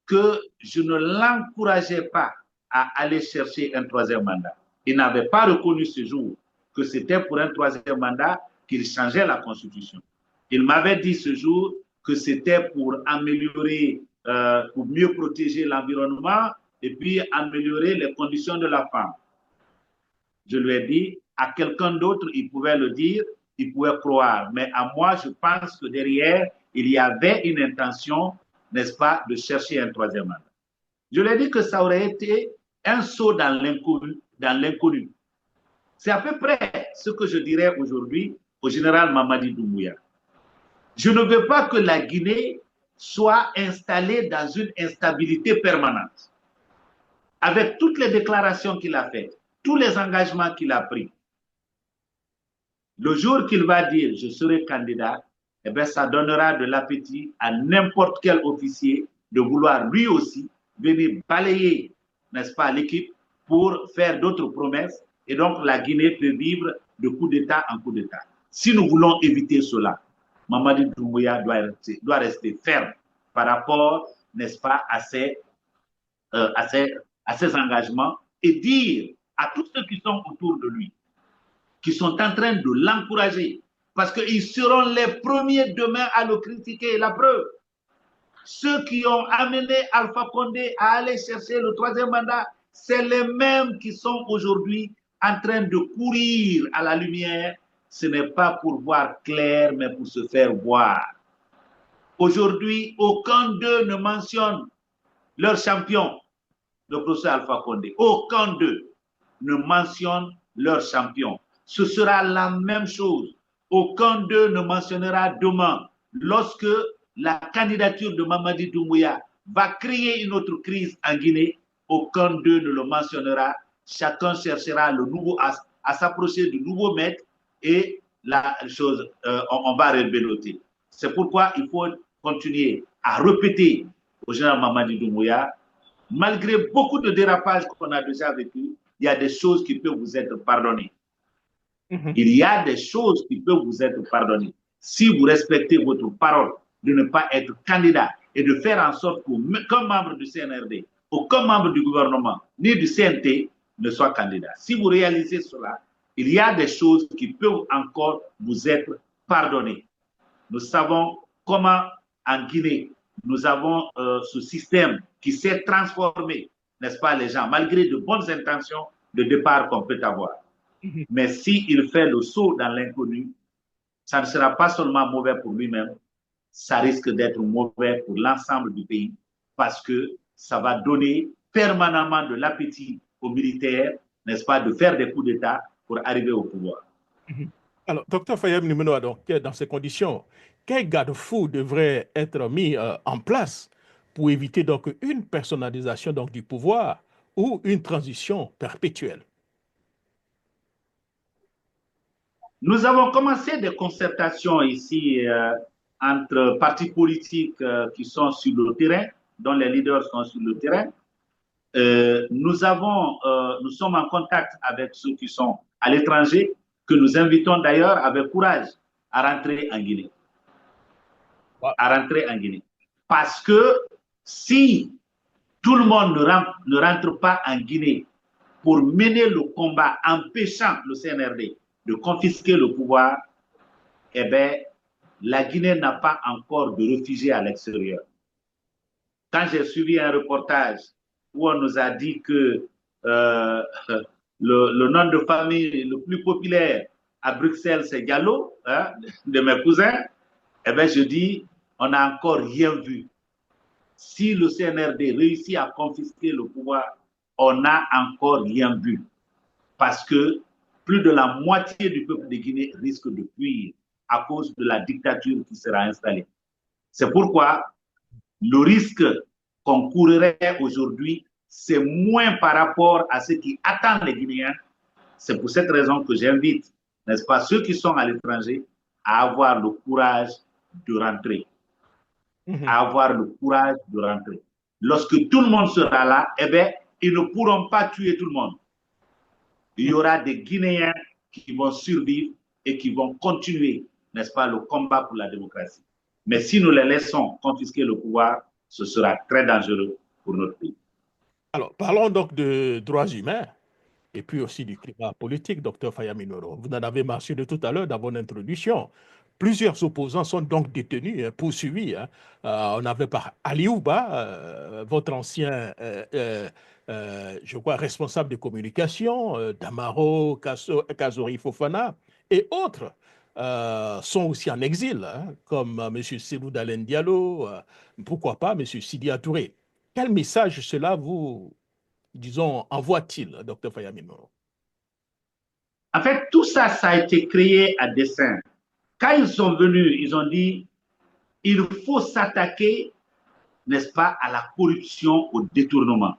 que je ne l'encourageais pas à aller chercher un troisième mandat. Il n'avait pas reconnu ce jour que c'était pour un troisième mandat qu'il changeait la Constitution. Il m'avait dit ce jour que c'était pour améliorer, pour mieux protéger l'environnement et puis améliorer les conditions de la femme. Je lui ai dit, à quelqu'un d'autre, il pouvait le dire, il pouvait croire. Mais à moi, je pense que derrière, il y avait une intention, n'est-ce pas, de chercher un troisième mandat. Je lui ai dit que ça aurait été un saut dans l'inconnu. C'est à peu près ce que je dirais aujourd'hui au général Mamadi Doumbouya. Je ne veux pas que la Guinée soit installée dans une instabilité permanente. Avec toutes les déclarations qu'il a faites, tous les engagements qu'il a pris, le jour qu'il va dire « je serai candidat », eh bien, ça donnera de l'appétit à n'importe quel officier de vouloir lui aussi venir balayer, n'est-ce pas, l'équipe pour faire d'autres promesses. Et donc, la Guinée peut vivre de coup d'État en coup d'État. Si nous voulons éviter cela, Mamadi Doumbouya doit rester ferme par rapport, n'est-ce pas, à ses engagements et dire à tous ceux qui sont autour de lui, qui sont en train de l'encourager, parce qu'ils seront les premiers demain à le critiquer. La preuve, ceux qui ont amené Alpha Condé à aller chercher le troisième mandat, c'est les mêmes qui sont aujourd'hui en train de courir à la lumière. Ce n'est pas pour voir clair, mais pour se faire voir. Aujourd'hui, aucun d'eux ne mentionne leur champion, le professeur Alpha Condé. Aucun d'eux ne mentionne leur champion. Ce sera la même chose. Aucun d'eux ne mentionnera demain, lorsque la candidature de Mamadi Doumbouya va créer une autre crise en Guinée, aucun d'eux ne le mentionnera. Chacun cherchera à s'approcher du nouveau maître et la chose, on va rebelloter. C'est pourquoi il faut continuer à répéter au général Mamadi Doumbouya, malgré beaucoup de dérapages qu'on a déjà vécu, il y a des choses qui peuvent vous être pardonnées. Il y a des choses qui peuvent vous être pardonnées. Si vous respectez votre parole de ne pas être candidat et de faire en sorte qu'aucun membre du CNRD, aucun membre du gouvernement, ni du CNT ne soit candidat. Si vous réalisez cela, il y a des choses qui peuvent encore vous être pardonnées. Nous savons comment en Guinée, nous avons ce système qui s'est transformé, n'est-ce pas, les gens, malgré de bonnes intentions de départ qu'on peut avoir. Mais s'il fait le saut dans l'inconnu, ça ne sera pas seulement mauvais pour lui-même, ça risque d'être mauvais pour l'ensemble du pays parce que ça va donner permanemment de l'appétit aux militaires, n'est-ce pas, de faire des coups d'État pour arriver au pouvoir. Alors, docteur Fayem Nimeno, donc, dans ces conditions, quel garde-fou devrait être mis en place pour éviter donc une personnalisation donc, du pouvoir ou une transition perpétuelle? Nous avons commencé des concertations ici entre partis politiques qui sont sur le terrain, dont les leaders sont sur le terrain. Nous sommes en contact avec ceux qui sont à l'étranger, que nous invitons d'ailleurs avec courage à rentrer en Guinée. À rentrer en Guinée. Parce que si tout le monde ne rentre pas en Guinée pour mener le combat empêchant le CNRD de confisquer le pouvoir, eh bien, la Guinée n'a pas encore de réfugiés à l'extérieur. Quand j'ai suivi un reportage où on nous a dit que le nom de famille le plus populaire à Bruxelles, c'est Gallo, hein, de mes cousins, eh bien, je dis, on n'a encore rien vu. Si le CNRD réussit à confisquer le pouvoir, on n'a encore rien vu. Parce que plus de la moitié du peuple de Guinée risque de fuir à cause de la dictature qui sera installée. C'est pourquoi le risque qu'on courrait aujourd'hui, c'est moins par rapport à ce qui attend les Guinéens. C'est pour cette raison que j'invite, n'est-ce pas, ceux qui sont à l'étranger à avoir le courage de rentrer. À avoir le courage de rentrer. Lorsque tout le monde sera là, eh bien, ils ne pourront pas tuer tout le monde. Il y aura des Guinéens qui vont survivre et qui vont continuer, n'est-ce pas, le combat pour la démocratie. Mais si nous les laissons confisquer le pouvoir, ce sera très dangereux pour notre pays. Alors, parlons donc de droits humains et puis aussi du climat politique, docteur Fayam Inoro. Vous en avez mentionné tout à l'heure dans votre introduction. Plusieurs opposants sont donc détenus, poursuivis. On avait par Ali Ouba, votre ancien, je crois, responsable de communication, Damaro, Kazori Fofana et autres sont aussi en exil, hein, comme M. Selou Dalen Diallo, pourquoi pas M. Sidi Touré. Quel message cela vous, disons, envoie-t-il, docteur Fayam Inoro? En fait, tout ça, ça a été créé à dessein. Quand ils sont venus, ils ont dit, il faut s'attaquer, n'est-ce pas, à la corruption, au détournement.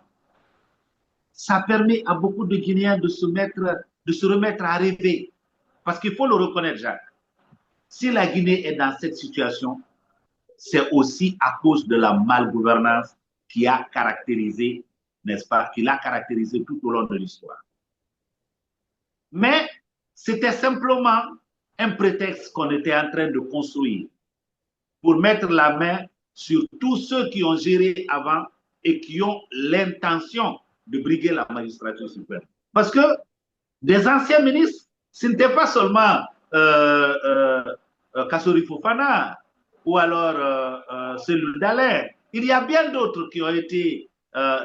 Ça permet à beaucoup de Guinéens de se remettre à rêver. Parce qu'il faut le reconnaître, Jacques. Si la Guinée est dans cette situation, c'est aussi à cause de la malgouvernance qui a caractérisé, n'est-ce pas, qui l'a caractérisé tout au long de l'histoire. Mais c'était simplement un prétexte qu'on était en train de construire pour mettre la main sur tous ceux qui ont géré avant et qui ont l'intention de briguer la magistrature suprême. Parce que des anciens ministres, ce n'était pas seulement Kassori Fofana ou alors Selou Dalen. Il y a bien d'autres qui ont été,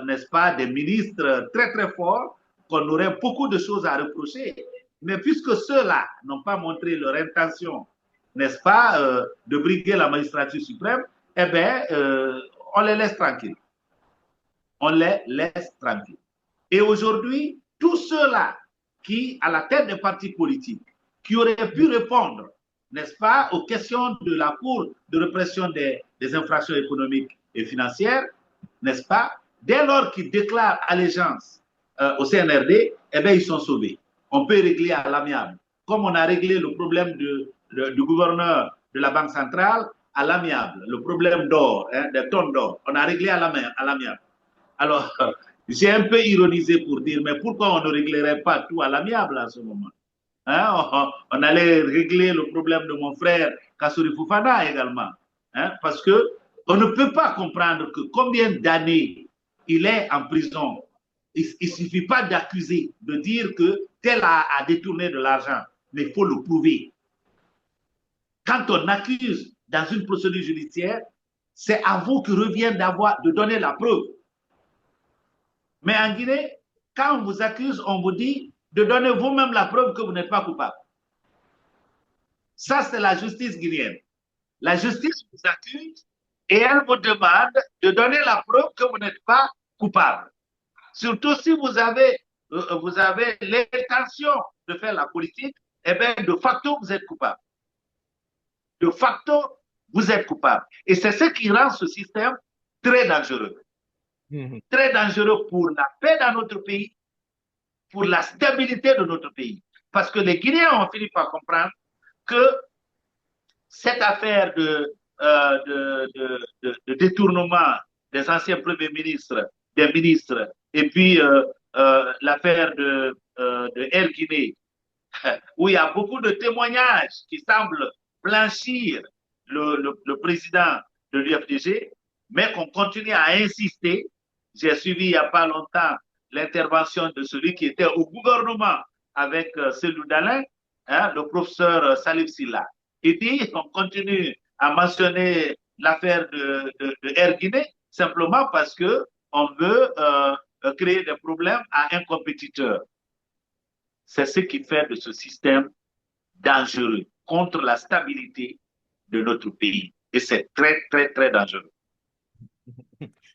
n'est-ce pas, des ministres très très forts qu'on aurait beaucoup de choses à reprocher. Mais puisque ceux-là n'ont pas montré leur intention, n'est-ce pas, de briguer la magistrature suprême, eh bien, on les laisse tranquilles. On les laisse tranquilles. Et aujourd'hui, tous ceux-là qui, à la tête des partis politiques, qui auraient pu répondre, n'est-ce pas, aux questions de la Cour de répression des infractions économiques et financières, n'est-ce pas, dès lors qu'ils déclarent allégeance au CNRD, eh bien, ils sont sauvés. On peut régler à l'amiable. Comme on a réglé le problème du gouverneur de la Banque centrale à l'amiable, le problème d'or, hein, des tonnes d'or, on a réglé à l'amiable. Alors, j'ai un peu ironisé pour dire, mais pourquoi on ne réglerait pas tout à l'amiable en ce moment? Hein, on allait régler le problème de mon frère Kassori Fofana également. Hein, parce qu'on ne peut pas comprendre que combien d'années il est en prison. Il ne suffit pas d'accuser, de dire que tel a détourné de l'argent, mais il faut le prouver. Quand on accuse dans une procédure judiciaire, c'est à vous que revient de donner la preuve. Mais en Guinée, quand on vous accuse, on vous dit de donner vous-même la preuve que vous n'êtes pas coupable. Ça, c'est la justice guinéenne. La justice vous accuse, et elle vous demande de donner la preuve que vous n'êtes pas coupable. Surtout si vous avez l'intention de faire la politique, eh bien, de facto, vous êtes coupable. De facto, vous êtes coupable. Et c'est ce qui rend ce système très dangereux. Très dangereux pour la paix dans notre pays, pour la stabilité de notre pays. Parce que les Guinéens ont fini par comprendre que cette affaire de détournement des anciens premiers ministres, des ministres, et puis l'affaire de Air Guinée, où il y a beaucoup de témoignages qui semblent blanchir le président de l'UFDG, mais qu'on continue à insister. J'ai suivi il n'y a pas longtemps l'intervention de celui qui était au gouvernement avec Cellou Dalein, hein, le professeur Salif Silla. Il dit qu'on continue à mentionner l'affaire de Air Guinée simplement parce qu'on veut créer des problèmes à un compétiteur. C'est ce qui fait de ce système dangereux contre la stabilité de notre pays. Et c'est très, très, très dangereux.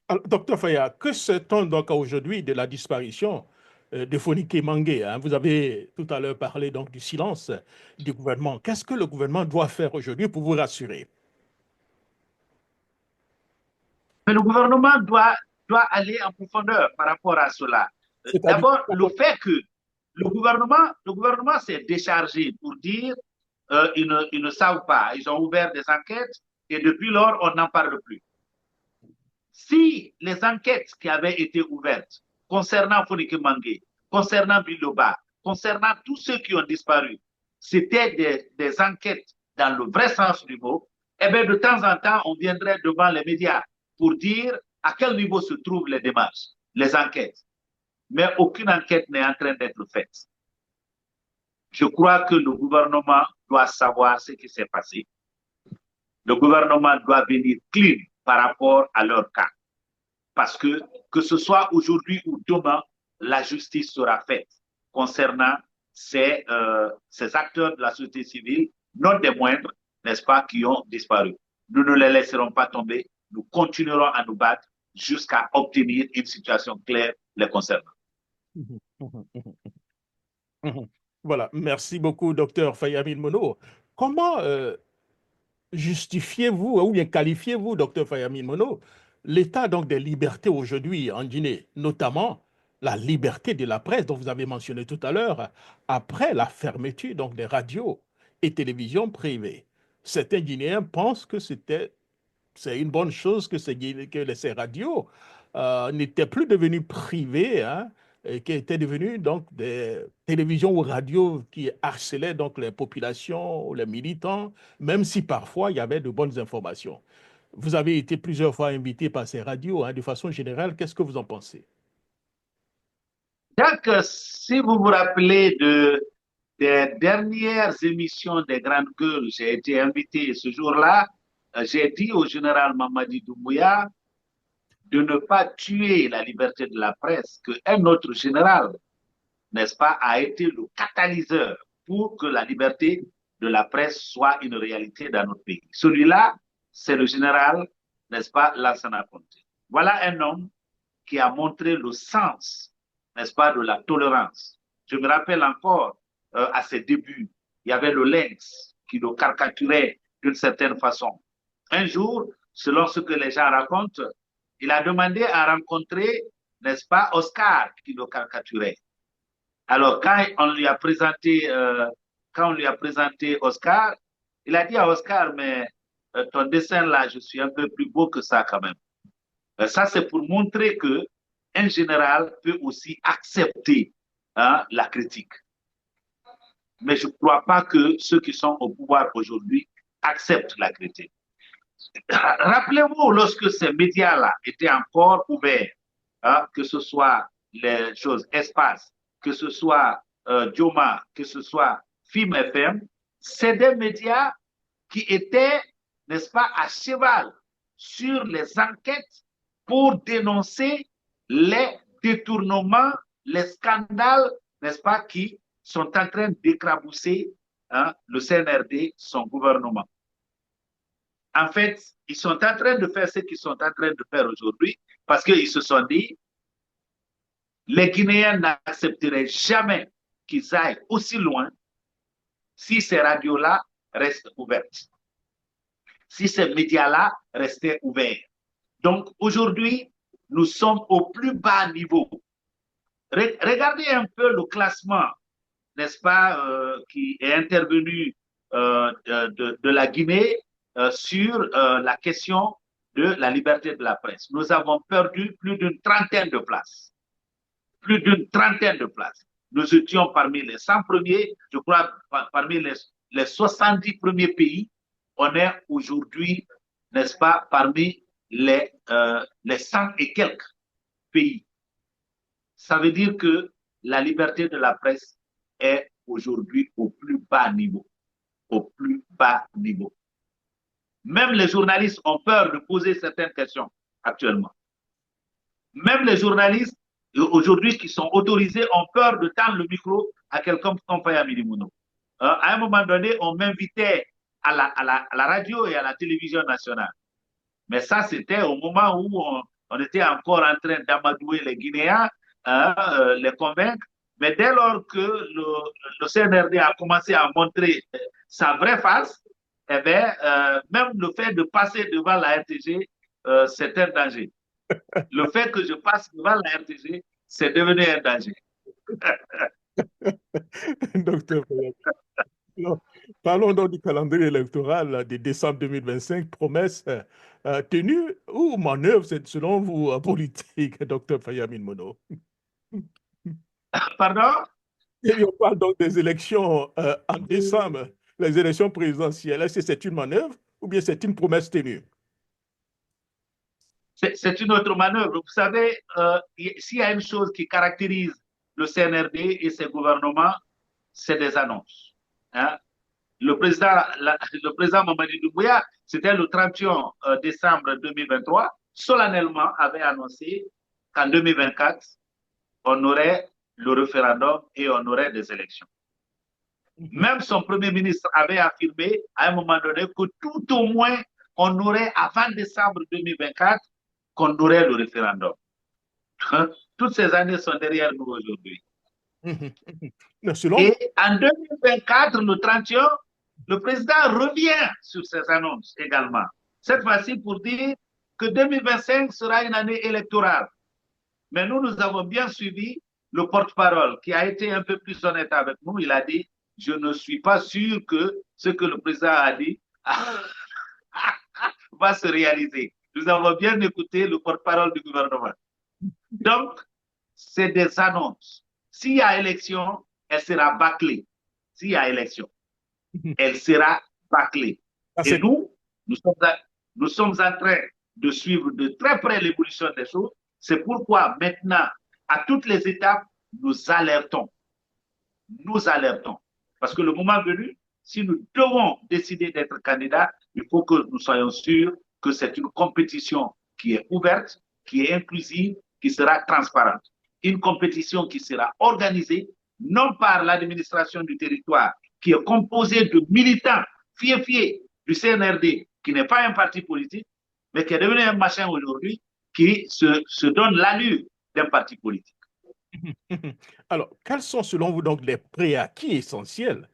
Alors, docteur Faya, que sait-on donc aujourd'hui de la disparition de Fonike Mangué, hein? Vous avez tout à l'heure parlé donc du silence du gouvernement. Qu'est-ce que le gouvernement doit faire aujourd'hui pour vous rassurer? Mais le gouvernement doit aller en profondeur par rapport à cela. D'abord, le fait que le gouvernement s'est déchargé pour dire ils ne savent pas. Ils ont ouvert des enquêtes et depuis lors, on n'en parle plus. Si les enquêtes qui avaient été ouvertes concernant Fonike Mangué, concernant Biloba, concernant tous ceux qui ont disparu, c'était des enquêtes dans le vrai sens du mot, eh bien, de temps en temps, on viendrait devant les médias pour dire à quel niveau se trouvent les démarches, les enquêtes. Mais aucune enquête n'est en train d'être faite. Je crois que le gouvernement doit savoir ce qui s'est passé. Le gouvernement doit venir clean par rapport à leur cas. Parce que ce soit aujourd'hui ou demain, la justice sera faite concernant ces acteurs de la société civile, non des moindres, n'est-ce pas, qui ont disparu. Nous ne les laisserons pas tomber. Nous continuerons à nous battre jusqu'à obtenir une situation claire les concernant. Voilà, merci beaucoup, docteur Fayamine Mono. Comment justifiez-vous ou bien qualifiez-vous, docteur Fayamine Mono, l'état donc des libertés aujourd'hui en Guinée, notamment la liberté de la presse dont vous avez mentionné tout à l'heure, après la fermeture donc des radios et télévisions privées? Certains Guinéens pensent que c'est une bonne chose que ces radios n'étaient plus devenues privées, hein, et qui étaient devenues donc des télévisions ou radios qui harcelaient donc les populations ou les militants, même si parfois il y avait de bonnes informations. Vous avez été plusieurs fois invité par ces radios, hein, de façon générale, qu'est-ce que vous en pensez? Donc, si vous vous rappelez des dernières émissions des Grandes Gueules, j'ai été invité ce jour-là, j'ai dit au général Mamadi Doumbouya de ne pas tuer la liberté de la presse, qu'un autre général, n'est-ce pas, a été le catalyseur pour que la liberté de la presse soit une réalité dans notre pays. Celui-là, c'est le général, n'est-ce pas, Lansana Conté. Voilà un homme qui a montré le sens, n'est-ce pas, de la tolérance. Je me rappelle encore, à ses débuts, il y avait le lynx qui le caricaturait d'une certaine façon. Un jour, selon ce que les gens racontent, il a demandé à rencontrer, n'est-ce pas, Oscar qui le caricaturait. Alors, quand on lui a présenté Oscar, il a dit à Oscar, mais ton dessin là, je suis un peu plus beau que ça quand même. Ça, c'est pour montrer que un général peut aussi accepter, hein, la critique. Mais je ne crois pas que ceux qui sont au pouvoir aujourd'hui acceptent la critique. Rappelez-vous, lorsque ces médias-là étaient encore ouverts, hein, que ce soit les choses Espace, que ce soit Dioma, que ce soit Film FM, c'est des médias qui étaient, n'est-ce pas, à cheval sur les enquêtes pour dénoncer les détournements, les scandales, n'est-ce pas, qui sont en train d'écrabousser, hein, le CNRD, son gouvernement. En fait, ils sont en train de faire ce qu'ils sont en train de faire aujourd'hui parce qu'ils se sont dit, les Guinéens n'accepteraient jamais qu'ils aillent aussi loin si ces radios-là restent ouvertes, si ces médias-là restaient ouverts. Donc aujourd'hui, nous sommes au plus bas niveau. Regardez un peu le classement, n'est-ce pas, qui est intervenu de la Guinée sur la question de la liberté de la presse. Nous avons perdu plus d'une trentaine de places. Plus d'une trentaine de places. Nous étions parmi les 100 premiers, je crois, parmi les 70 premiers pays. On est aujourd'hui, n'est-ce pas, parmi les 100 et quelques pays. Ça veut dire que la liberté de la presse est aujourd'hui au plus bas niveau. Au plus bas niveau. Même les journalistes ont peur de poser certaines questions actuellement. Même les journalistes aujourd'hui qui sont autorisés ont peur de tendre le micro à quelqu'un comme Faya Minimouno. À un moment donné, on m'invitait à la radio et à la télévision nationale. Mais ça, c'était au moment où on était encore en train d'amadouer les Guinéens, les convaincre. Mais dès lors que le CNRD a commencé à montrer sa vraie face, eh bien, même le fait de passer devant la RTG, c'est un danger. Le fait que je passe devant la RTG, c'est devenu un danger. Docteur Fayad. Parlons donc du calendrier électoral de décembre 2025, promesses tenues ou manœuvres, c'est selon vous, politique, docteur Fayamin Mono. Pardon? Et on parle donc des élections en décembre, les élections présidentielles. Est-ce que c'est une manœuvre ou bien c'est une promesse tenue? C'est une autre manœuvre. Vous savez, s'il y a une chose qui caractérise le CNRD et ses gouvernements, c'est des annonces. Hein? Le président Mamadi Doumbouya, c'était le 31 décembre 2023, solennellement avait annoncé qu'en 2024, on aurait le référendum et on aurait des élections. Même son premier ministre avait affirmé à un moment donné que tout au moins, on aurait, avant décembre 2024, qu'on aurait le référendum. Toutes ces années sont derrière nous aujourd'hui. Et en 2024, le 31, le président revient sur ces annonces également. Cette fois-ci pour dire que 2025 sera une année électorale. Mais nous avons bien suivi le porte-parole qui a été un peu plus honnête avec nous. Il a dit, je ne suis pas sûr que ce que le président a dit va se réaliser. Nous avons bien écouté le porte-parole du gouvernement. Donc, c'est des annonces. S'il y a élection, elle sera bâclée. S'il y a élection, elle sera bâclée. Et nous sommes en train de suivre de très près l'évolution des choses. C'est pourquoi maintenant, à toutes les étapes, nous alertons. Nous alertons. Parce que le moment venu, si nous devons décider d'être candidats, il faut que nous soyons sûrs que c'est une compétition qui est ouverte, qui est inclusive, qui sera transparente. Une compétition qui sera organisée, non par l'administration du territoire, qui est composée de militants fiés du CNRD, qui n'est pas un parti politique, mais qui est devenu un machin aujourd'hui, qui se donne l'allure d'un parti politique. Alors, quels sont selon vous donc les prérequis essentiels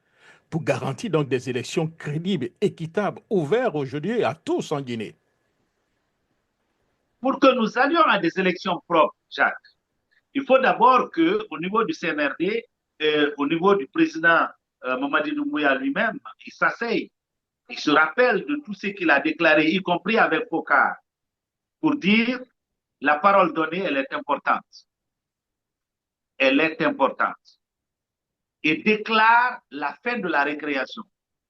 pour garantir donc des élections crédibles, équitables, ouvertes aujourd'hui à tous en Guinée? Pour que nous allions à des élections propres, Jacques, il faut d'abord qu'au niveau du CNRD, au niveau du président Mamadi Doumbouya lui-même, il s'asseye, il se rappelle de tout ce qu'il a déclaré, y compris avec Pokar, pour dire la parole donnée, elle est importante. Elle est importante. Et déclare la fin de la récréation.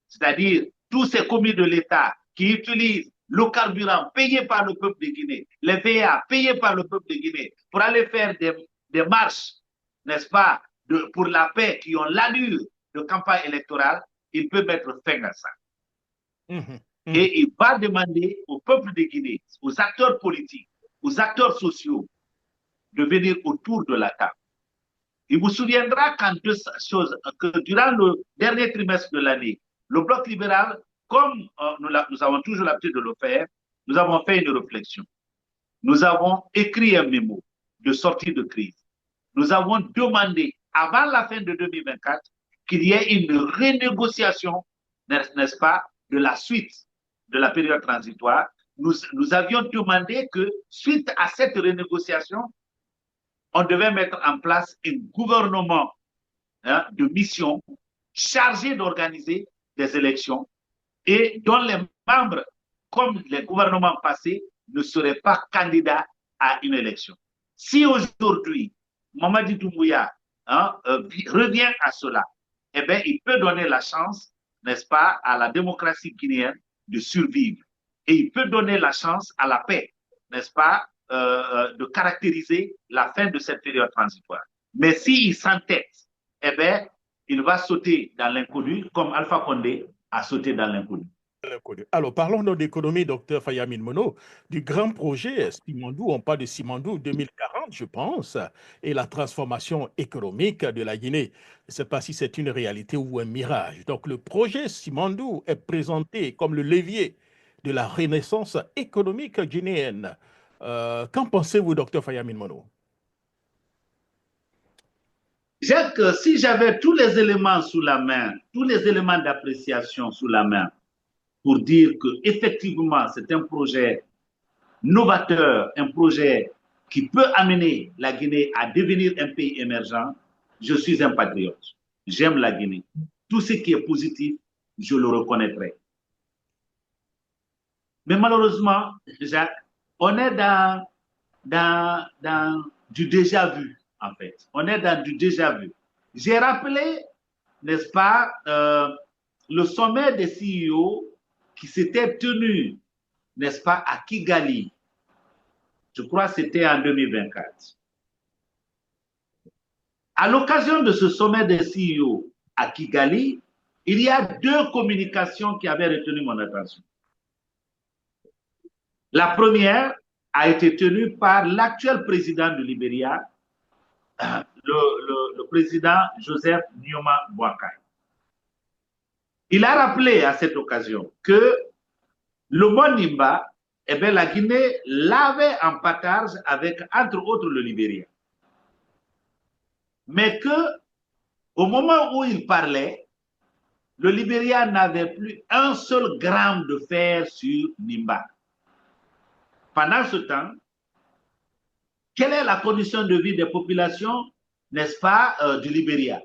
C'est-à-dire tous ces commis de l'État qui utilisent le carburant payé par le peuple de Guinée, les VA payés par le peuple de Guinée, pour aller faire des marches, n'est-ce pas, pour la paix, qui ont l'allure de campagne électorale, il peut mettre fin à ça. Et il va demander au peuple de Guinée, aux acteurs politiques, aux acteurs sociaux, de venir autour de la table. Il vous souviendra que durant le dernier trimestre de l'année, le Bloc libéral comme nous avons toujours l'habitude de le faire, nous avons fait une réflexion. Nous avons écrit un mémo de sortie de crise. Nous avons demandé, avant la fin de 2024, qu'il y ait une renégociation, n'est-ce pas, de la suite de la période transitoire. Nous avions demandé que, suite à cette renégociation, on devait mettre en place un gouvernement de mission chargé d'organiser des élections et dont les membres, comme les gouvernements passés, ne seraient pas candidats à une élection. Si aujourd'hui, Mamadi Doumbouya revient à cela, eh bien, il peut donner la chance, n'est-ce pas, à la démocratie guinéenne de survivre. Et il peut donner la chance à la paix, n'est-ce pas, de caractériser la fin de cette période transitoire. Mais s'il s'entête, eh bien, il va sauter dans l'inconnu, comme Alpha Condé a sauté dans l'inconnu. Alors, parlons donc d'économie, docteur Fayamin Mono, du grand projet Simandou. On parle de Simandou 2040, je pense, et la transformation économique de la Guinée. Je ne sais pas si c'est une réalité ou un mirage. Donc, le projet Simandou est présenté comme le levier de la renaissance économique guinéenne. Qu'en pensez-vous, docteur Fayamin Mono? Jacques, si j'avais tous les éléments sous la main, tous les éléments d'appréciation sous la main, pour dire que effectivement c'est un projet novateur, un projet qui peut amener la Guinée à devenir un pays émergent, je suis un patriote. J'aime la Guinée. Tout ce qui est positif, je le reconnaîtrai. Mais malheureusement, Jacques, on est dans du déjà vu, en fait. On est dans du déjà vu. J'ai rappelé, n'est-ce pas, le sommet des CEO qui s'était tenu, n'est-ce pas, à Kigali. Je crois que c'était en 2024. À l'occasion de ce sommet des CEO à Kigali, il y a deux communications qui avaient retenu mon attention. La première a été tenue par l'actuel président du Libéria, le président Joseph Nyoma Boakai. Il a rappelé à cette occasion que le mont Nimba, eh bien, la Guinée l'avait en partage avec, entre autres, le Libéria. Mais que, au moment où il parlait, le Libéria n'avait plus un seul gramme de fer sur Nimba. Pendant ce temps, quelle est la condition de vie des populations, n'est-ce pas, du Libéria?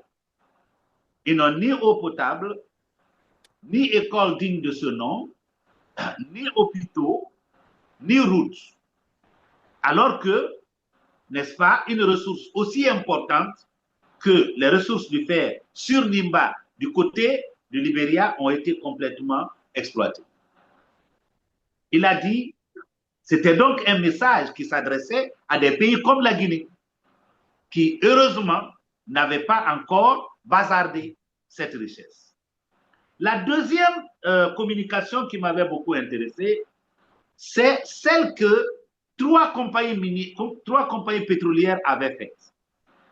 Ils n'ont ni eau potable, ni école digne de ce nom, ni hôpitaux, ni routes. Alors que, n'est-ce pas, une ressource aussi importante que les ressources du fer sur Nimba du côté du Libéria ont été complètement exploitées. Il a dit, c'était donc un message qui s'adressait à des pays comme la Guinée, qui heureusement n'avaient pas encore bazardé cette richesse. La deuxième communication qui m'avait beaucoup intéressé, c'est celle que trois compagnies pétrolières avaient faite.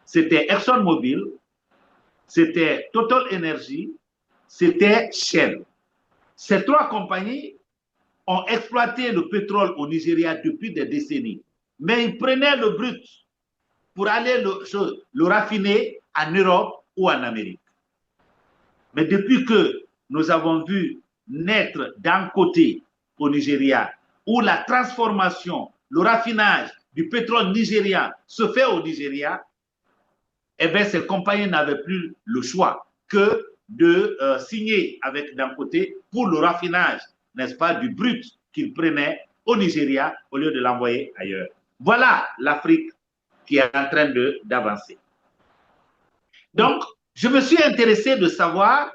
C'était ExxonMobil, c'était Total Energy, c'était Shell. Ces trois compagnies ont exploité le pétrole au Nigeria depuis des décennies, mais ils prenaient le brut pour aller le raffiner en Europe ou en Amérique. Mais depuis que nous avons vu naître d'un côté au Nigeria, où la transformation, le raffinage du pétrole nigérien se fait au Nigeria, eh bien, ces compagnies n'avaient plus le choix que de signer avec d'un côté pour le raffinage, n'est-ce pas, du brut qu'ils prenaient au Nigeria au lieu de l'envoyer ailleurs. Voilà l'Afrique qui est en train d'avancer. Donc, je me suis intéressé de savoir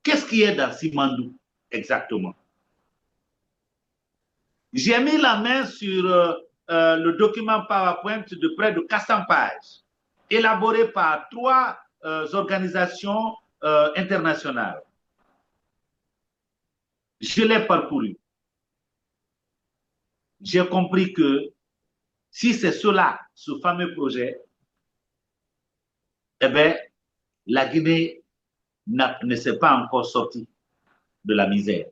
qu'est-ce qui est dans Simandou exactement. J'ai mis la main sur le document PowerPoint de près de 400 pages, élaboré par trois organisations internationales. Je l'ai parcouru. J'ai compris que si c'est cela, ce fameux projet, eh bien, la Guinée ne s'est pas encore sortie de la misère.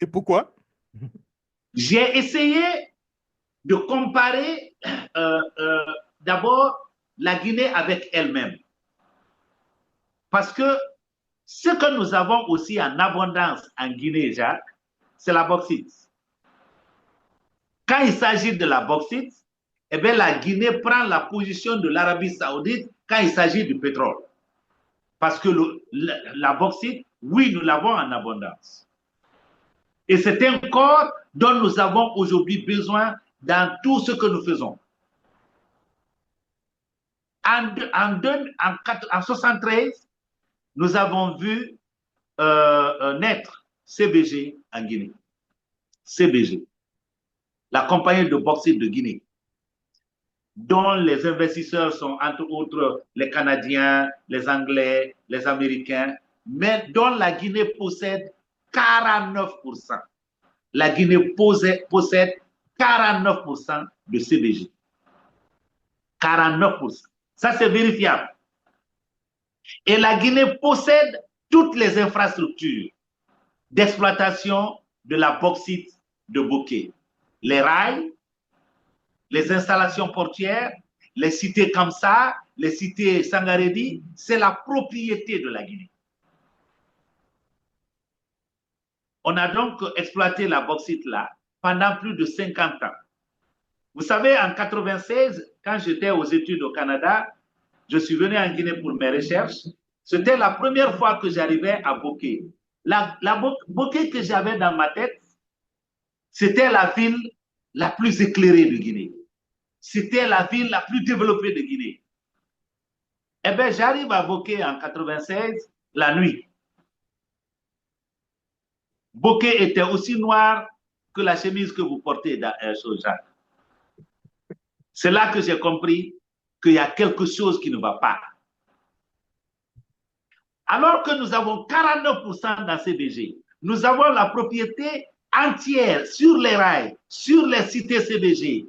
Et pourquoi? J'ai essayé de comparer d'abord la Guinée avec elle-même. Parce que ce que nous avons aussi en abondance en Guinée, Jacques, c'est la bauxite. Quand il s'agit de la bauxite, eh bien, la Guinée prend la position de l'Arabie Saoudite quand il s'agit du pétrole. Parce que la bauxite, oui, nous l'avons en abondance. Et c'est un corps dont nous avons aujourd'hui besoin dans tout ce que nous faisons. En 1973, nous avons vu naître CBG en Guinée. CBG, la compagnie de bauxite de Guinée, dont les investisseurs sont entre autres les Canadiens, les Anglais, les Américains, mais dont la Guinée possède 49%. La Guinée possède 49% de CBG. 49%. Ça, c'est vérifiable. Et la Guinée possède toutes les infrastructures d'exploitation de la bauxite de Bokeh. Les rails, les installations portuaires, les cités Kamsa, les cités Sangaredi, c'est la propriété de la Guinée. On a donc exploité la bauxite là pendant plus de 50 ans. Vous savez, en 1996, quand j'étais aux études au Canada, je suis venu en Guinée pour mes recherches. C'était la première fois que j'arrivais à Bokeh. La Bokeh que j'avais dans ma tête, c'était la ville la plus éclairée de Guinée. C'était la ville la plus développée de Guinée. Eh bien, j'arrive à Bokeh en 1996, la nuit. Bokeh était aussi noir que la chemise que vous portez dans Jacques. C'est là que j'ai compris qu'il y a quelque chose qui ne va pas. Alors que nous avons 49% dans CBG, nous avons la propriété entière sur les rails, sur les cités CBG,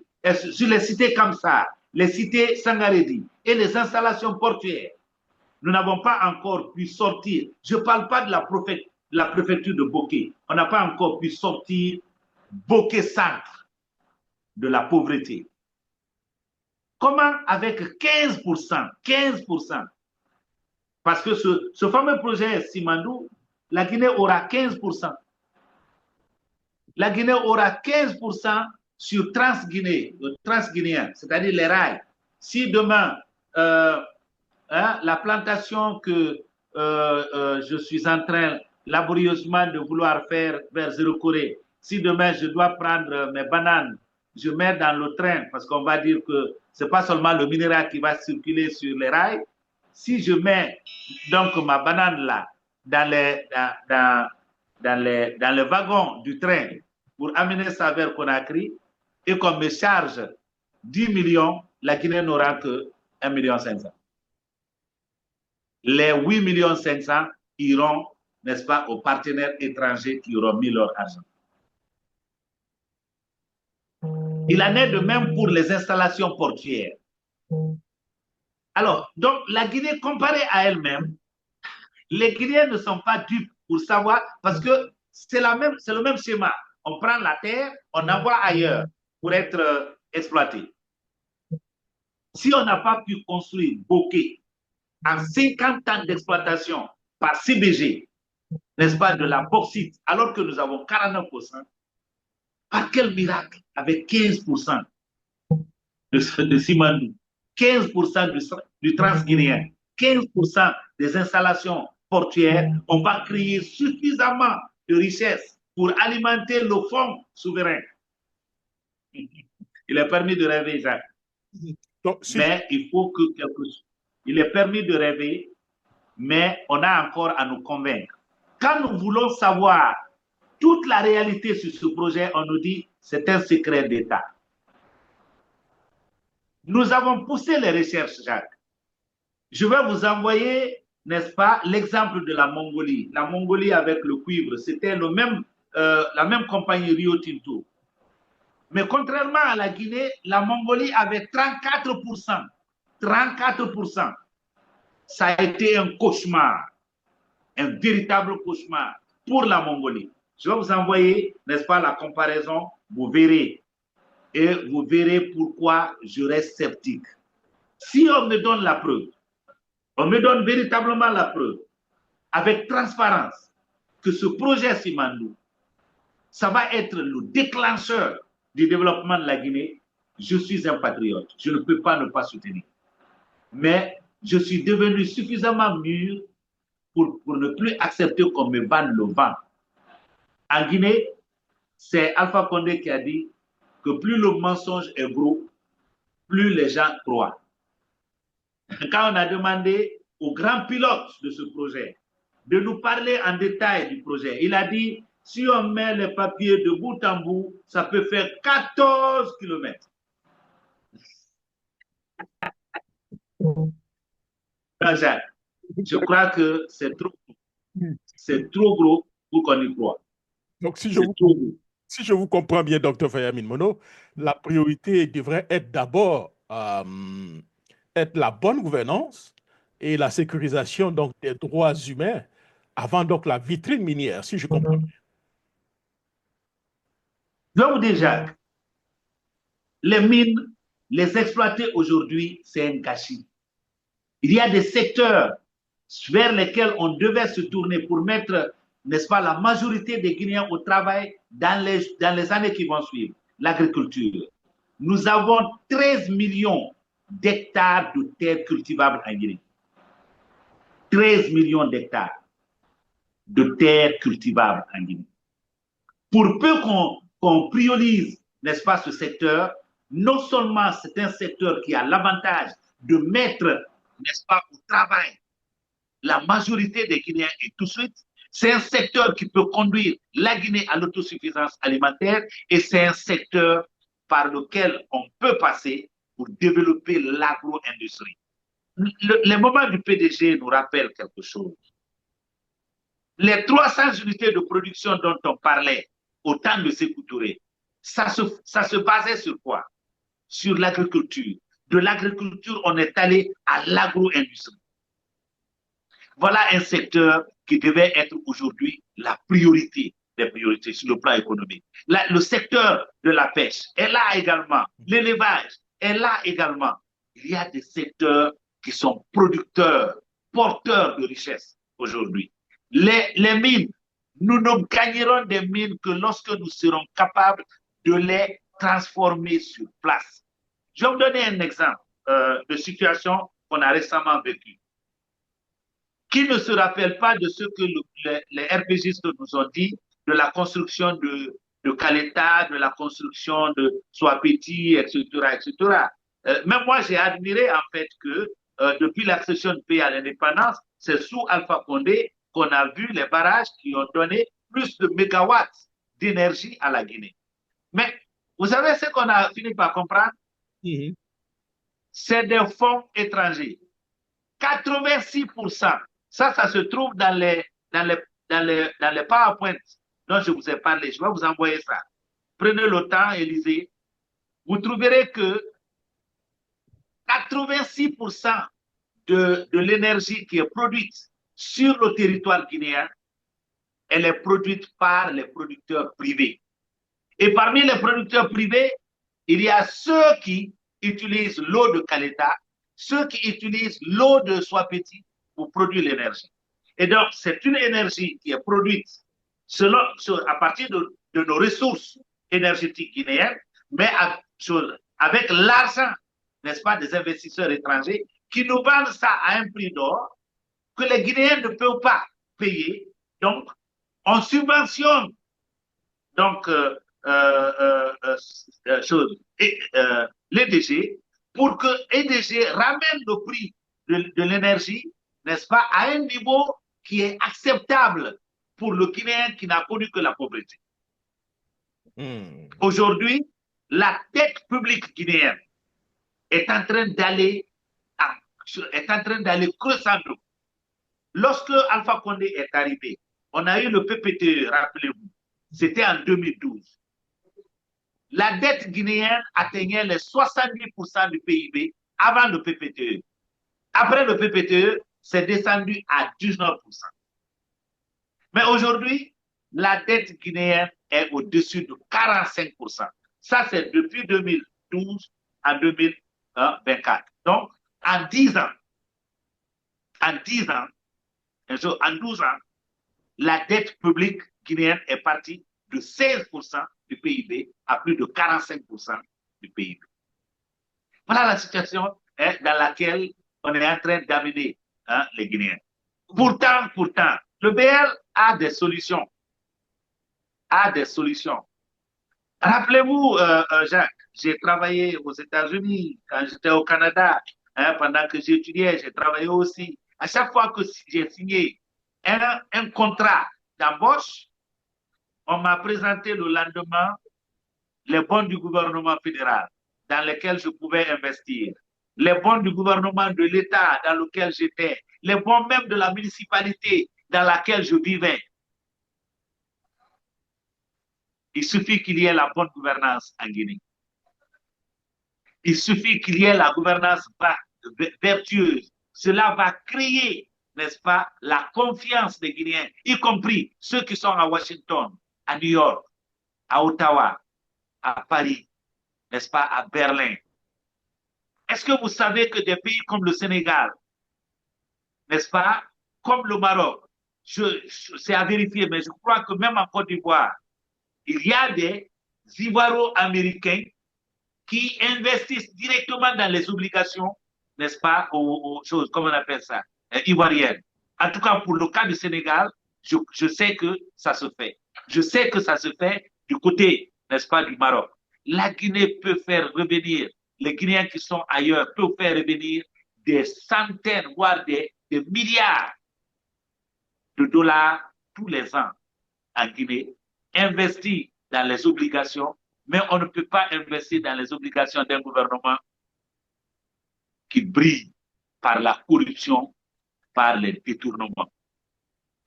sur les cités Kamsa, les cités Sangaredi et les installations portuaires. Nous n'avons pas encore pu sortir. Je ne parle pas de la préfecture de Bokeh. On n'a pas encore pu sortir Bokeh Centre de la pauvreté. Comment avec 15%, 15%, parce que ce fameux projet Simandou, la Guinée aura 15%. La Guinée aura 15% sur transguinéen, c'est-à-dire les rails. Si demain, la plantation que je suis en train laborieusement de vouloir faire vers Zéro Corée, si demain je dois prendre mes bananes, je mets dans le train, parce qu'on va dire que ce n'est pas seulement le minéral qui va circuler sur les rails. Si je mets donc ma banane là dans le wagon du train pour amener ça vers Conakry et qu'on me charge 10 millions, la Guinée n'aura que 1,5 million. Les 8,5 millions iront, n'est-ce pas, aux partenaires étrangers qui auront mis leur argent. Il en est de même pour les installations portuaires. Alors, donc, la Guinée, comparée à elle-même, les Guinéens ne sont pas dupes pour savoir, parce que c'est le même schéma. On prend la terre, on envoie ailleurs pour être exploité. Si on n'a pas pu construire Bokeh en 50 ans d'exploitation par CBG, n'est-ce pas, de la bauxite, alors que nous avons 49%, par quel miracle, avec 15% de Simandou, 15% du transguinéen, 15% des installations portuaires, on va créer suffisamment de richesses pour alimenter le fonds souverain. Il est permis de rêver, Jacques. Donc, mais il faut que quelque chose. Il est permis de rêver, mais on a encore à nous convaincre. Quand nous voulons savoir toute la réalité sur ce projet, on nous dit c'est un secret d'État. Nous avons poussé les recherches, Jacques. Je vais vous envoyer, n'est-ce pas, l'exemple de la Mongolie. La Mongolie avec le cuivre, c'était la même compagnie Rio Tinto. Mais contrairement à la Guinée, la Mongolie avait 34%. 34%. Ça a été un cauchemar, un véritable cauchemar pour la Mongolie. Je vais vous envoyer, n'est-ce pas, la comparaison, vous verrez. Et vous verrez pourquoi je reste sceptique. Si on me donne la preuve, on me donne véritablement la preuve, avec transparence, que ce projet Simandou, ça va être le déclencheur du développement de la Guinée, je suis un patriote. Je ne peux pas ne pas soutenir. Mais je suis devenu suffisamment mûr pour ne plus accepter qu'on me banne le vent. En Guinée, c'est Alpha Condé qui a dit que plus le mensonge est gros, plus les gens croient. Quand on a demandé au grand pilote de ce projet de nous parler en détail du projet, il a dit, si on met les papiers de bout en bout, ça peut faire 14 kilomètres. Je crois que c'est trop gros pour qu'on y croit. Donc, si je vous comprends bien, docteur Fayamin Mono, la priorité devrait être d'abord être la bonne gouvernance et la sécurisation donc, des droits humains avant donc la vitrine minière, si je comprends bien. Donc déjà, les mines, les exploiter aujourd'hui, c'est un gâchis. Il y a des secteurs vers lesquels on devait se tourner pour mettre, n'est-ce pas, la majorité des Guinéens au travail dans les années qui vont suivre. L'agriculture. Nous avons 13 millions d'hectares de terres cultivables en Guinée. 13 millions d'hectares de terres cultivables en Guinée. Pour peu qu'on priorise, n'est-ce pas, ce secteur, non seulement c'est un secteur qui a l'avantage de mettre, n'est-ce pas, au travail la majorité des Guinéens et tout de suite, c'est un secteur qui peut conduire la Guinée à l'autosuffisance alimentaire et c'est un secteur par lequel on peut passer pour développer l'agro-industrie. Les moments du PDG nous rappellent quelque chose. Les 300 unités de production dont on parlait au temps de Sékou Touré, ça se basait sur quoi? Sur l'agriculture. De l'agriculture, on est allé à l'agro-industrie. Voilà un secteur qui devait être aujourd'hui la priorité des priorités sur le plan économique. Le secteur de la pêche est là également. L'élevage est là également. Il y a des secteurs qui sont producteurs, porteurs de richesses aujourd'hui. Les mines, nous ne gagnerons des mines que lorsque nous serons capables de les transformer sur place. Je vais vous donner un exemple de situation qu'on a récemment vécue. Qui ne se rappelle pas de ce que les RPGistes nous ont dit de la construction de Caleta, de la construction de Soapeti, etc., etc. Même moi, j'ai admiré en fait que depuis l'accession du pays à l'indépendance, c'est sous Alpha Condé qu'on a vu les barrages qui ont donné plus de mégawatts d'énergie à la Guinée. Mais vous savez ce qu'on a fini par comprendre? C'est des fonds étrangers. 86%. Ça se trouve dans les PowerPoint dont je vous ai parlé. Je vais vous envoyer ça. Prenez le temps et lisez. Vous trouverez que 86% de l'énergie qui est produite sur le territoire guinéen, elle est produite par les producteurs privés. Et parmi les producteurs privés, il y a ceux qui utilisent l'eau de Caleta, ceux qui utilisent l'eau de Soapeti pour produire l'énergie. Et donc, c'est une énergie qui est produite à partir de nos ressources énergétiques guinéennes, mais avec l'argent, n'est-ce pas, des investisseurs étrangers qui nous vendent ça à un prix d'or que les Guinéens ne peuvent pas payer. Donc, on subventionne donc, l'EDG pour que l'EDG ramène le prix de l'énergie, n'est-ce pas, à un niveau qui est acceptable pour le Guinéen qui n'a connu que la pauvreté. Aujourd'hui, la dette publique guinéenne est en train d'aller crescendo. Lorsque Alpha Condé est arrivé, on a eu le PPTE, rappelez-vous, c'était en 2012. La dette guinéenne atteignait les 70% du PIB avant le PPTE. Après le PPTE, c'est descendu à 19%. Mais aujourd'hui, la dette guinéenne est au-dessus de 45%. Ça, c'est depuis 2012 à 2024. Donc, en 10 ans, en 10 ans, en 12 ans, la dette publique guinéenne est partie de 16% du PIB à plus de 45% du PIB. Voilà la situation dans laquelle on est en train d'amener les Guinéens. Pourtant, le BL a des solutions. Rappelez-vous, Jacques, j'ai travaillé aux États-Unis, quand j'étais au Canada, pendant que j'étudiais, j'ai travaillé aussi. À chaque fois que j'ai signé un contrat d'embauche, on m'a présenté le lendemain les bons du gouvernement fédéral dans lesquels je pouvais investir, les bons du gouvernement de l'État dans lequel j'étais, les bons même de la municipalité dans laquelle je vivais. Il suffit qu'il y ait la bonne gouvernance en Guinée. Il suffit qu'il y ait la gouvernance vertueuse. Cela va créer, n'est-ce pas, la confiance des Guinéens, y compris ceux qui sont à Washington, à New York, à Ottawa, à Paris, n'est-ce pas, à Berlin. Est-ce que vous savez que des pays comme le Sénégal, n'est-ce pas, comme le Maroc, c'est à vérifier, mais je crois que même en Côte d'Ivoire, il y a des Ivoiro-Américains qui investissent directement dans les obligations, n'est-ce pas, aux choses, comment on appelle ça, ivoiriennes. En tout cas, pour le cas du Sénégal, je sais que ça se fait. Je sais que ça se fait du côté, n'est-ce pas, du Maroc. La Guinée peut faire revenir, les Guinéens qui sont ailleurs peuvent faire revenir des centaines, voire des milliards de dollars tous les ans en Guinée, investis dans les obligations, mais on ne peut pas investir dans les obligations d'un gouvernement qui brille par la corruption, par les détournements.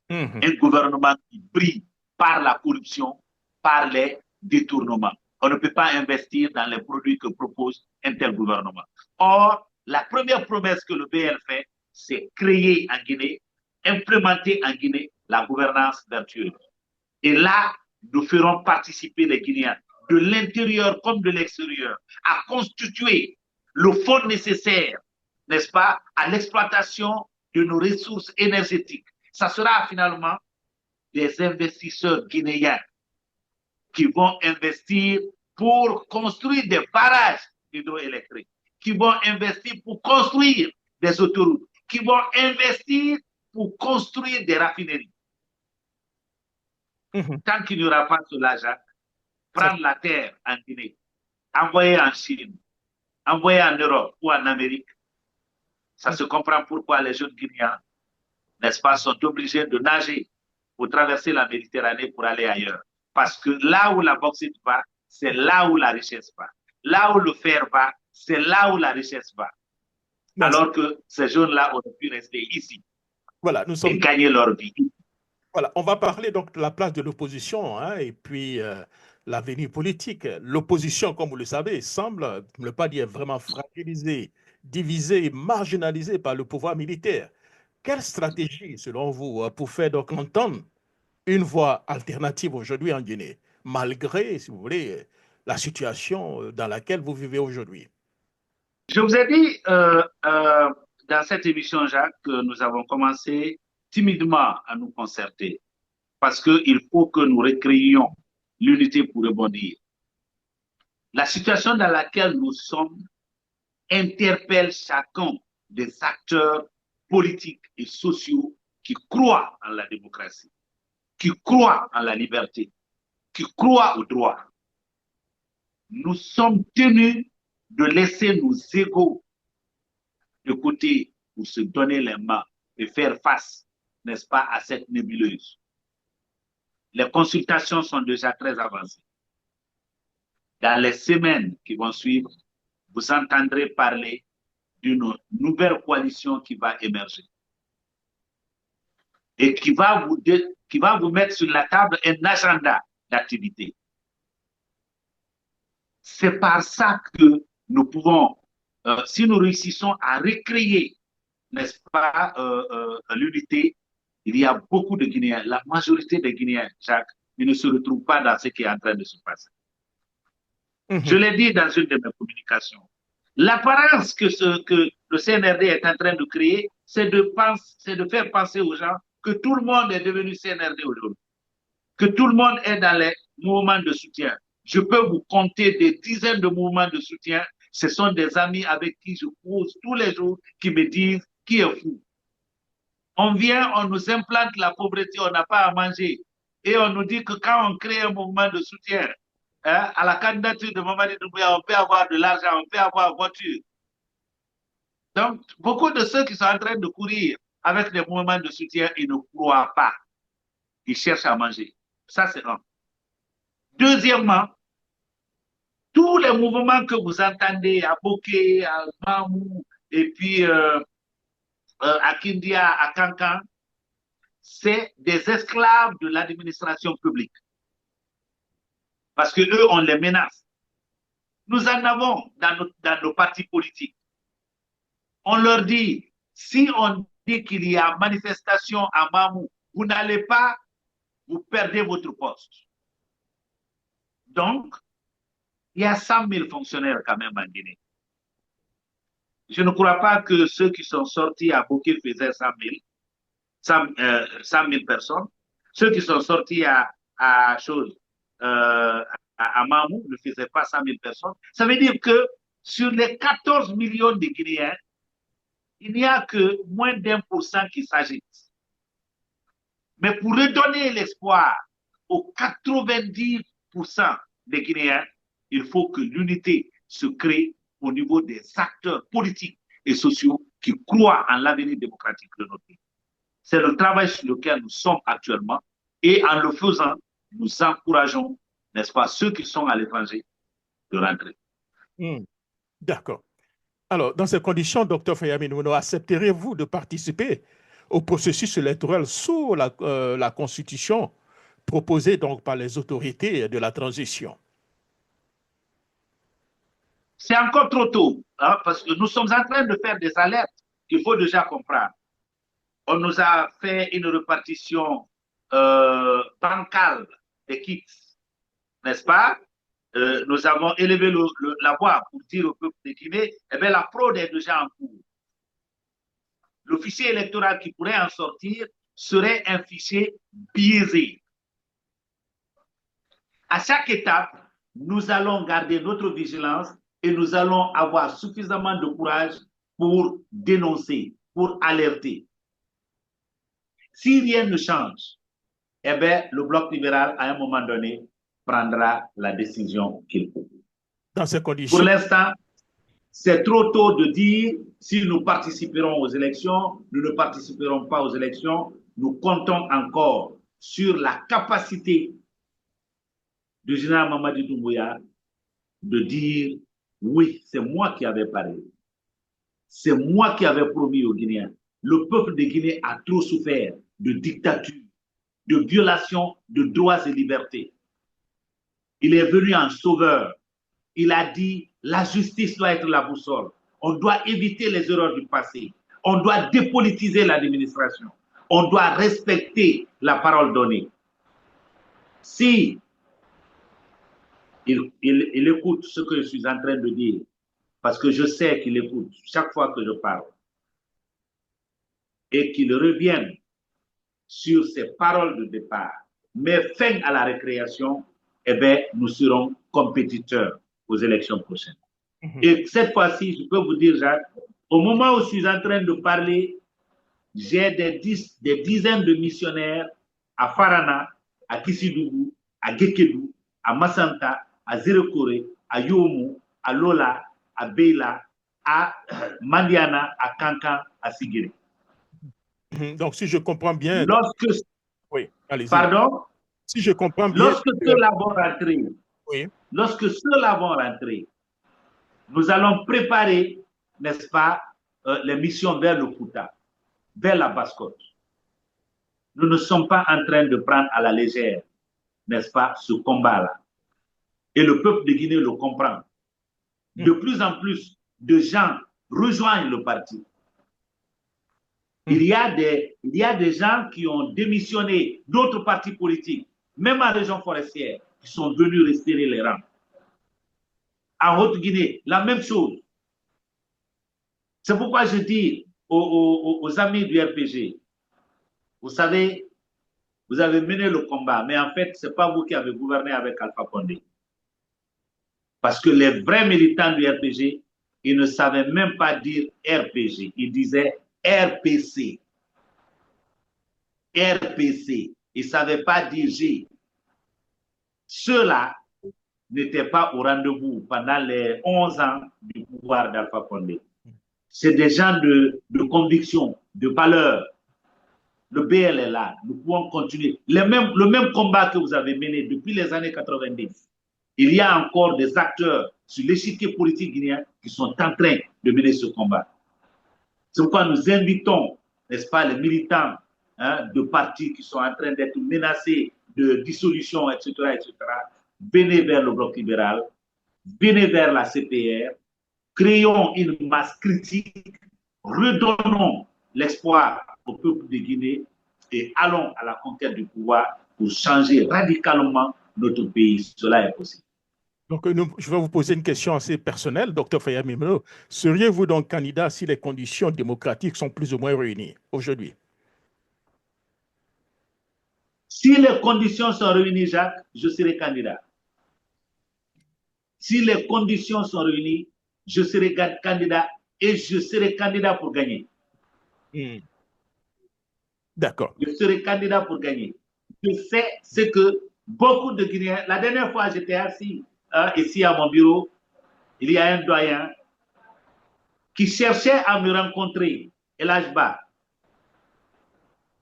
Un gouvernement qui brille par la corruption, par les détournements. On ne peut pas investir dans les produits que propose un tel gouvernement. Or, la première promesse que le BL fait, c'est créer en Guinée, implémenter en Guinée la gouvernance vertueuse. Et là, nous ferons participer les Guinéens de l'intérieur comme de l'extérieur à constituer le fonds nécessaire, n'est-ce pas, à l'exploitation de nos ressources énergétiques. Ça sera finalement des investisseurs guinéens qui vont investir pour construire des barrages hydroélectriques, qui vont investir pour construire des autoroutes, qui vont investir pour construire des raffineries. Tant qu'il n'y aura pas cela, Jacques, prendre la terre en Guinée, envoyer en Chine, envoyer en Europe ou en Amérique, ça se comprend pourquoi les jeunes Guinéens, n'est-ce pas, sont obligés de nager pour traverser la Méditerranée pour aller ailleurs. Parce que là où la bauxite va, c'est là où la richesse va. Là où le fer va, c'est là où la richesse va. Merci. Alors que ces jeunes-là auraient pu rester ici et gagner leur vie. Voilà, on va parler donc de la place de l'opposition et puis l'avenir politique. L'opposition, comme vous le savez, semble, ne pas dire vraiment fragilisée, divisée et marginalisée par le pouvoir militaire. Quelle stratégie, selon vous, pour faire donc entendre une voix alternative aujourd'hui en Guinée, malgré, si vous voulez, la situation dans laquelle vous vivez aujourd'hui? Je vous ai dit dans cette émission, Jacques, que nous avons commencé timidement à nous concerter parce qu'il faut que nous recréions l'unité pour rebondir. La situation dans laquelle nous sommes interpelle chacun des acteurs politiques et sociaux qui croient en la démocratie, qui croient en la liberté, qui croient au droit. Nous sommes tenus de laisser nos égos de côté pour se donner les mains et faire face, n'est-ce pas, à cette nébuleuse. Les consultations sont déjà très avancées. Dans les semaines qui vont suivre, vous entendrez parler d'une nouvelle coalition qui va émerger et qui va vous mettre sur la table un agenda d'activité. C'est par ça que nous pouvons, si nous réussissons à recréer, n'est-ce pas, l'unité, Il y a beaucoup de Guinéens, la majorité des Guinéens, Jacques, ils ne se retrouvent pas dans ce qui est en train de se passer. Je Mhm. l'ai dit dans une de mes communications. L'apparence que le CNRD est en train de créer, c'est de faire penser aux gens que tout le monde est devenu CNRD aujourd'hui, que tout le monde est dans les mouvements de soutien. Je peux vous compter des dizaines de mouvements de soutien. Ce sont des amis avec qui je cause tous les jours qui me disent qui est fou. On vient, on nous implante la pauvreté, on n'a pas à manger. Et on nous dit que quand on crée un mouvement de soutien hein, à la candidature de Mamadi Doumbouya, on peut avoir de l'argent, on peut avoir une voiture. Donc, beaucoup de ceux qui sont en train de courir avec des mouvements de soutien, ils ne croient pas. Ils cherchent à manger. Ça, c'est un. Deuxièmement, tous les mouvements que vous entendez à Boké, à Mamou, et puis à Kindia, à Kankan, c'est des esclaves de l'administration publique. Parce qu'eux, on les menace. Nous en avons dans nos partis politiques. On leur dit, si on dit qu'il y a manifestation à Mamou, vous n'allez pas, vous perdez votre poste. Donc, il y a 100 000 fonctionnaires quand même en Guinée. Je ne crois pas que ceux qui sont sortis à Bokir faisaient 100 000 personnes. Ceux qui sont sortis à Mamou ne faisaient pas 100 000 personnes. Ça veut dire que sur les 14 millions de Guinéens, il n'y a que moins d'1% qui s'agitent. Mais pour redonner l'espoir aux 90% des Guinéens, il faut que l'unité se crée au niveau des acteurs politiques et sociaux qui croient en l'avenir démocratique de notre pays. C'est le travail sur lequel nous sommes actuellement et en le faisant, nous encourageons, n'est-ce pas, ceux qui sont à l'étranger de rentrer. Mm. D'accord. Alors, dans ces conditions, docteur Fayami Nouno, accepterez-vous de participer au processus électoral sous la constitution proposée donc par les autorités de la transition? C'est encore trop tôt, hein, parce que nous sommes en train de faire des alertes qu'il faut déjà comprendre. On nous a fait une répartition bancale des kits, n'est-ce pas? Nous avons élevé la voix pour dire au peuple de Guinée, eh bien, la fraude est déjà en cours. Le fichier électoral qui pourrait en sortir serait un fichier biaisé. À chaque étape, nous allons garder notre vigilance et nous allons avoir suffisamment de courage pour dénoncer, pour alerter. Si rien ne change, eh bien, le bloc libéral, à un moment donné, prendra la décision qu'il faut. Dans ces Pour conditions, l'instant, c'est trop tôt de dire si nous participerons aux élections, nous ne participerons pas aux élections. Nous comptons encore sur la capacité du général Mamadi Doumbouya de dire oui, c'est moi qui avais parlé. C'est moi qui avais promis aux Guinéens. Le peuple de Guinée a trop souffert de dictature, de violation de droits et libertés. Il est venu en sauveur. Il a dit la justice doit être la boussole. On doit éviter les erreurs du passé. On doit dépolitiser l'administration. On doit respecter la parole donnée. Si il écoute ce que je suis en train de dire, parce que je sais qu'il écoute chaque fois que je parle, et qu'il revienne sur ses paroles de départ, mais fin à la récréation, eh bien, nous serons compétiteurs aux élections prochaines. Et cette fois-ci, je peux vous dire, Jacques, au moment où je suis en train de parler, j'ai des dizaines de missionnaires à Farana, à Kisidougou, à Gekedou, à Massanta, à Zirekore, à Yomu, à Lola, à Beila, à Mandiana, à Kankan, à Sigiri. donc si je comprends bien, Lorsque, oui, allez-y. pardon, Si je comprends bien, lorsque ceux-là vont rentrer, oui. lorsque ceux-là vont rentrer, nous allons préparer, n'est-ce pas, les missions vers le Fouta, vers la Basse-Côte. Nous ne sommes pas en train de prendre à la légère, n'est-ce pas, ce combat-là. Et le peuple de Guinée le comprend. De plus en plus de gens rejoignent le parti. Il y a des gens qui ont démissionné d'autres partis politiques, même en région forestière, qui sont venus resserrer les rangs. En Haute-Guinée, la même chose. C'est pourquoi je dis aux amis du RPG, vous savez, vous avez mené le combat, mais en fait, ce n'est pas vous qui avez gouverné avec Alpha Condé. Parce que les vrais militants du RPG, ils ne savaient même pas dire RPG, ils disaient RPC. RPC. Ils ne savaient pas dire G. Ceux-là n'étaient pas au rendez-vous pendant les 11 ans du pouvoir d'Alpha Condé. C'est des gens de conviction, de valeur. Le BL est là, nous pouvons continuer. Le même combat que vous avez mené depuis les années 90. Il y a encore des acteurs sur l'échiquier politique guinéen qui sont en train de mener ce combat. C'est pourquoi nous invitons, n'est-ce pas, les militants de partis qui sont en train d'être menacés de dissolution, etc., etc., venez vers le bloc libéral, venez vers la CPR, créons une masse critique, redonnons l'espoir au peuple de Guinée et allons à la conquête du pouvoir pour changer radicalement notre pays. Cela est possible. Donc, je vais vous poser une question assez personnelle, docteur Faya Mimeno. Seriez-vous donc candidat si les conditions démocratiques sont plus ou moins réunies aujourd'hui? Si les conditions sont réunies, Jacques, je serai candidat. Si les conditions sont réunies, je serai candidat et je serai candidat pour gagner. D'accord. Je serai candidat pour gagner. Je sais ce que beaucoup de Guinéens... La dernière fois, j'étais assis ici à mon bureau. Il y a un doyen qui cherchait à me rencontrer, Elhaj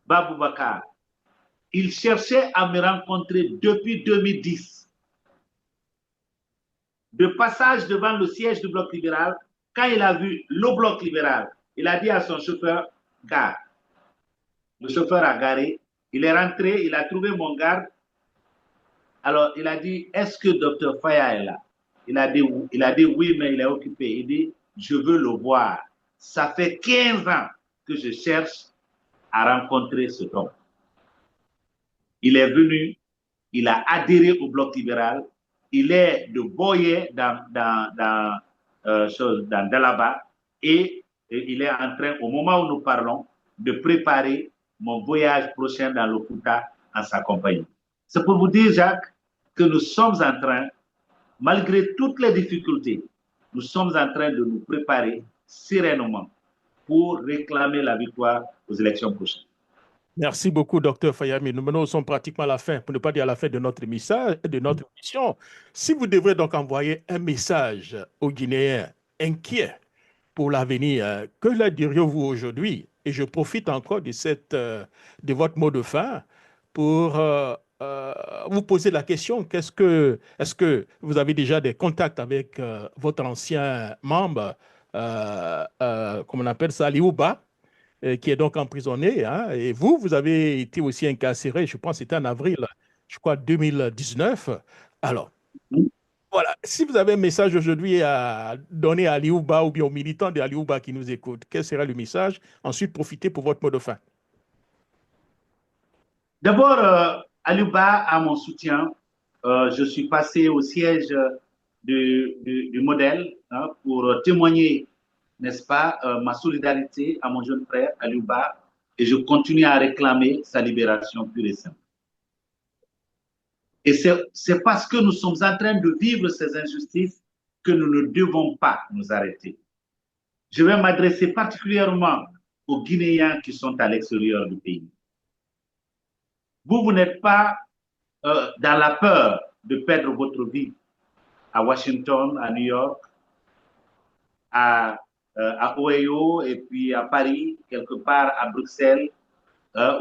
Babou Bakar. Il cherchait à me rencontrer depuis 2010. De passage devant le siège du Bloc libéral, quand il a vu le Bloc libéral, il a dit à son chauffeur, gare. Le chauffeur a garé, il est rentré, il a trouvé mon garde. Alors, il a dit, est-ce que Dr Faya est là? Il a dit oui, mais il est occupé. Il dit, je veux le voir. Ça fait 15 ans que je cherche à rencontrer cet homme. Il est venu, il a adhéré au Bloc libéral, il est de Boye dans Dalaba et il est en train, au moment où nous parlons, de préparer mon voyage prochain dans le Fouta en sa compagnie. C'est pour vous dire, Jacques, que nous sommes en train, malgré toutes les difficultés, nous sommes en train de nous préparer sereinement pour réclamer la victoire aux élections prochaines. Merci beaucoup, docteur Fayami. Nous sommes pratiquement à la fin, pour ne pas dire à la fin de notre message, de notre mission. Si vous devrez donc envoyer un message aux Guinéens inquiets pour l'avenir, que leur diriez-vous aujourd'hui? Et je profite encore de votre mot de fin pour vous poser la question, est-ce que vous avez déjà des contacts avec votre ancien membre, comme on appelle ça, Liouba, qui est donc emprisonné, hein, et vous avez été aussi incarcéré, je pense que c'était en avril, je crois, 2019. Alors, voilà, si vous avez un message aujourd'hui à donner à Liouba ou bien aux militants de Liouba qui nous écoutent, quel sera le message? Ensuite, profitez pour votre mot de fin. D'abord, Aliouba a mon soutien. Je suis passé au siège du modèle pour témoigner, n'est-ce pas, ma solidarité à mon jeune frère Aliouba et je continue à réclamer sa libération pure et simple. Et c'est parce que nous sommes en train de vivre ces injustices que nous ne devons pas nous arrêter. Je vais m'adresser particulièrement aux Guinéens qui sont à l'extérieur du pays. Vous n'êtes pas dans la peur de perdre votre vie à Washington, à New York, à Ohio et puis à Paris, quelque part à Bruxelles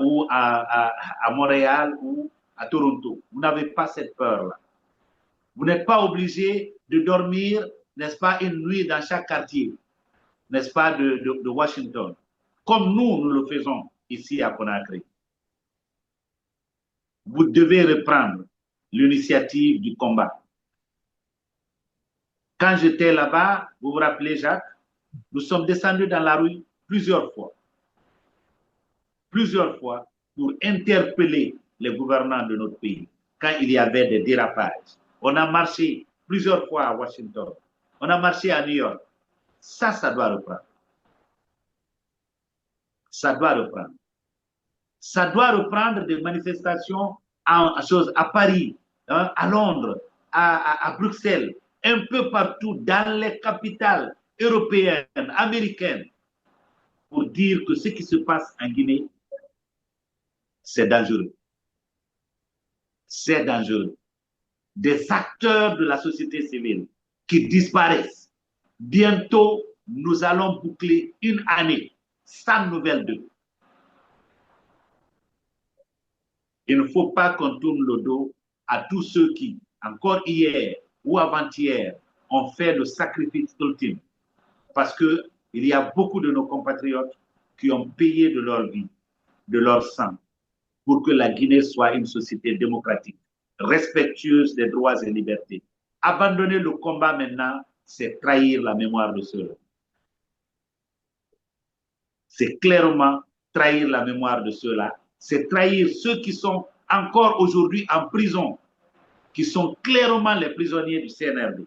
ou à Montréal ou à Toronto. Vous n'avez pas cette peur-là. Vous n'êtes pas obligé de dormir, n'est-ce pas, une nuit dans chaque quartier, n'est-ce pas, de Washington, comme nous le faisons ici à Conakry. Vous devez reprendre l'initiative du combat. Quand j'étais là-bas, vous vous rappelez, Jacques, nous sommes descendus dans la rue plusieurs fois. plusieurs fois pour interpeller les gouvernants de notre pays quand il y avait des dérapages. On a marché plusieurs fois à Washington. On a marché à New York. Ça doit reprendre. Ça doit reprendre. Ça doit reprendre des manifestations à Paris, hein, à Londres, à Bruxelles, un peu partout dans les capitales européennes, américaines, pour dire que ce qui se passe en Guinée, c'est dangereux. C'est dangereux. Des acteurs de la société civile qui disparaissent. Bientôt, nous allons boucler une année sans nouvelles d'eux. Il ne faut pas qu'on tourne le dos à tous ceux qui, encore hier ou avant-hier, ont fait le sacrifice ultime. Parce qu'il y a beaucoup de nos compatriotes qui ont payé de leur vie, de leur sang, pour que la Guinée soit une société démocratique, respectueuse des droits et libertés. Abandonner le combat maintenant, c'est trahir la mémoire de ceux-là. C'est clairement trahir la mémoire de ceux-là. C'est trahir ceux qui sont encore aujourd'hui en prison, qui sont clairement les prisonniers du CNRD.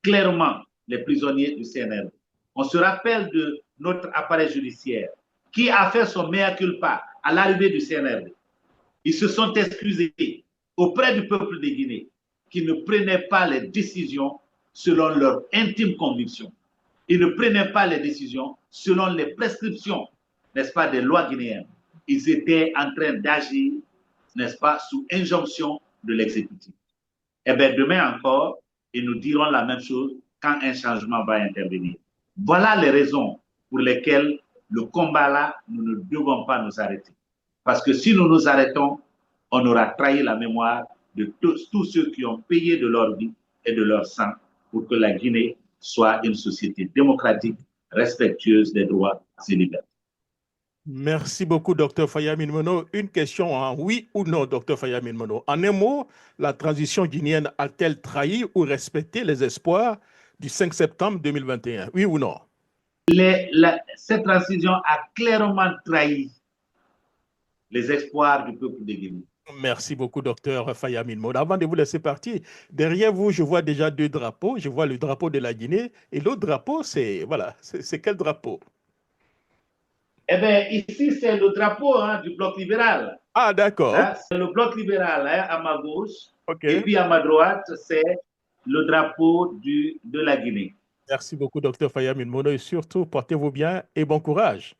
Clairement les prisonniers du CNRD. On se rappelle de notre appareil judiciaire qui a fait son mea culpa à l'arrivée du CNRD. Ils se sont excusés auprès du peuple de Guinée qui ne prenaient pas les décisions selon leur intime conviction. Ils ne prenaient pas les décisions selon les prescriptions, n'est-ce pas, des lois guinéennes. Ils étaient en train d'agir, n'est-ce pas, sous injonction de l'exécutif. Eh bien, demain encore, ils nous diront la même chose quand un changement va intervenir. Voilà les raisons pour lesquelles le combat là, nous ne devons pas nous arrêter. Parce que si nous nous arrêtons, on aura trahi la mémoire de tous ceux qui ont payé de leur vie et de leur sang pour que la Guinée soit une société démocratique, respectueuse des droits et libertés. Merci beaucoup, Dr Fayamin Mono. Une question en oui ou non, Dr Fayamin Mono. En un mot, la transition guinéenne a-t-elle trahi ou respecté les espoirs du 5 septembre 2021? Oui ou non? Cette transition a clairement trahi les espoirs du peuple de Guinée. Merci beaucoup, docteur Fayamin Mono. Avant de vous laisser partir, derrière vous, je vois déjà deux drapeaux. Je vois le drapeau de la Guinée et l'autre drapeau, c'est voilà, c'est quel drapeau? Eh bien, ici, c'est le drapeau du Bloc libéral. Ah, d'accord. C'est le Bloc libéral à ma gauche. Okay. Et puis à ma droite, c'est le drapeau de la Guinée. Merci beaucoup, docteur Fayamin Mono. Et surtout, portez-vous bien et bon courage.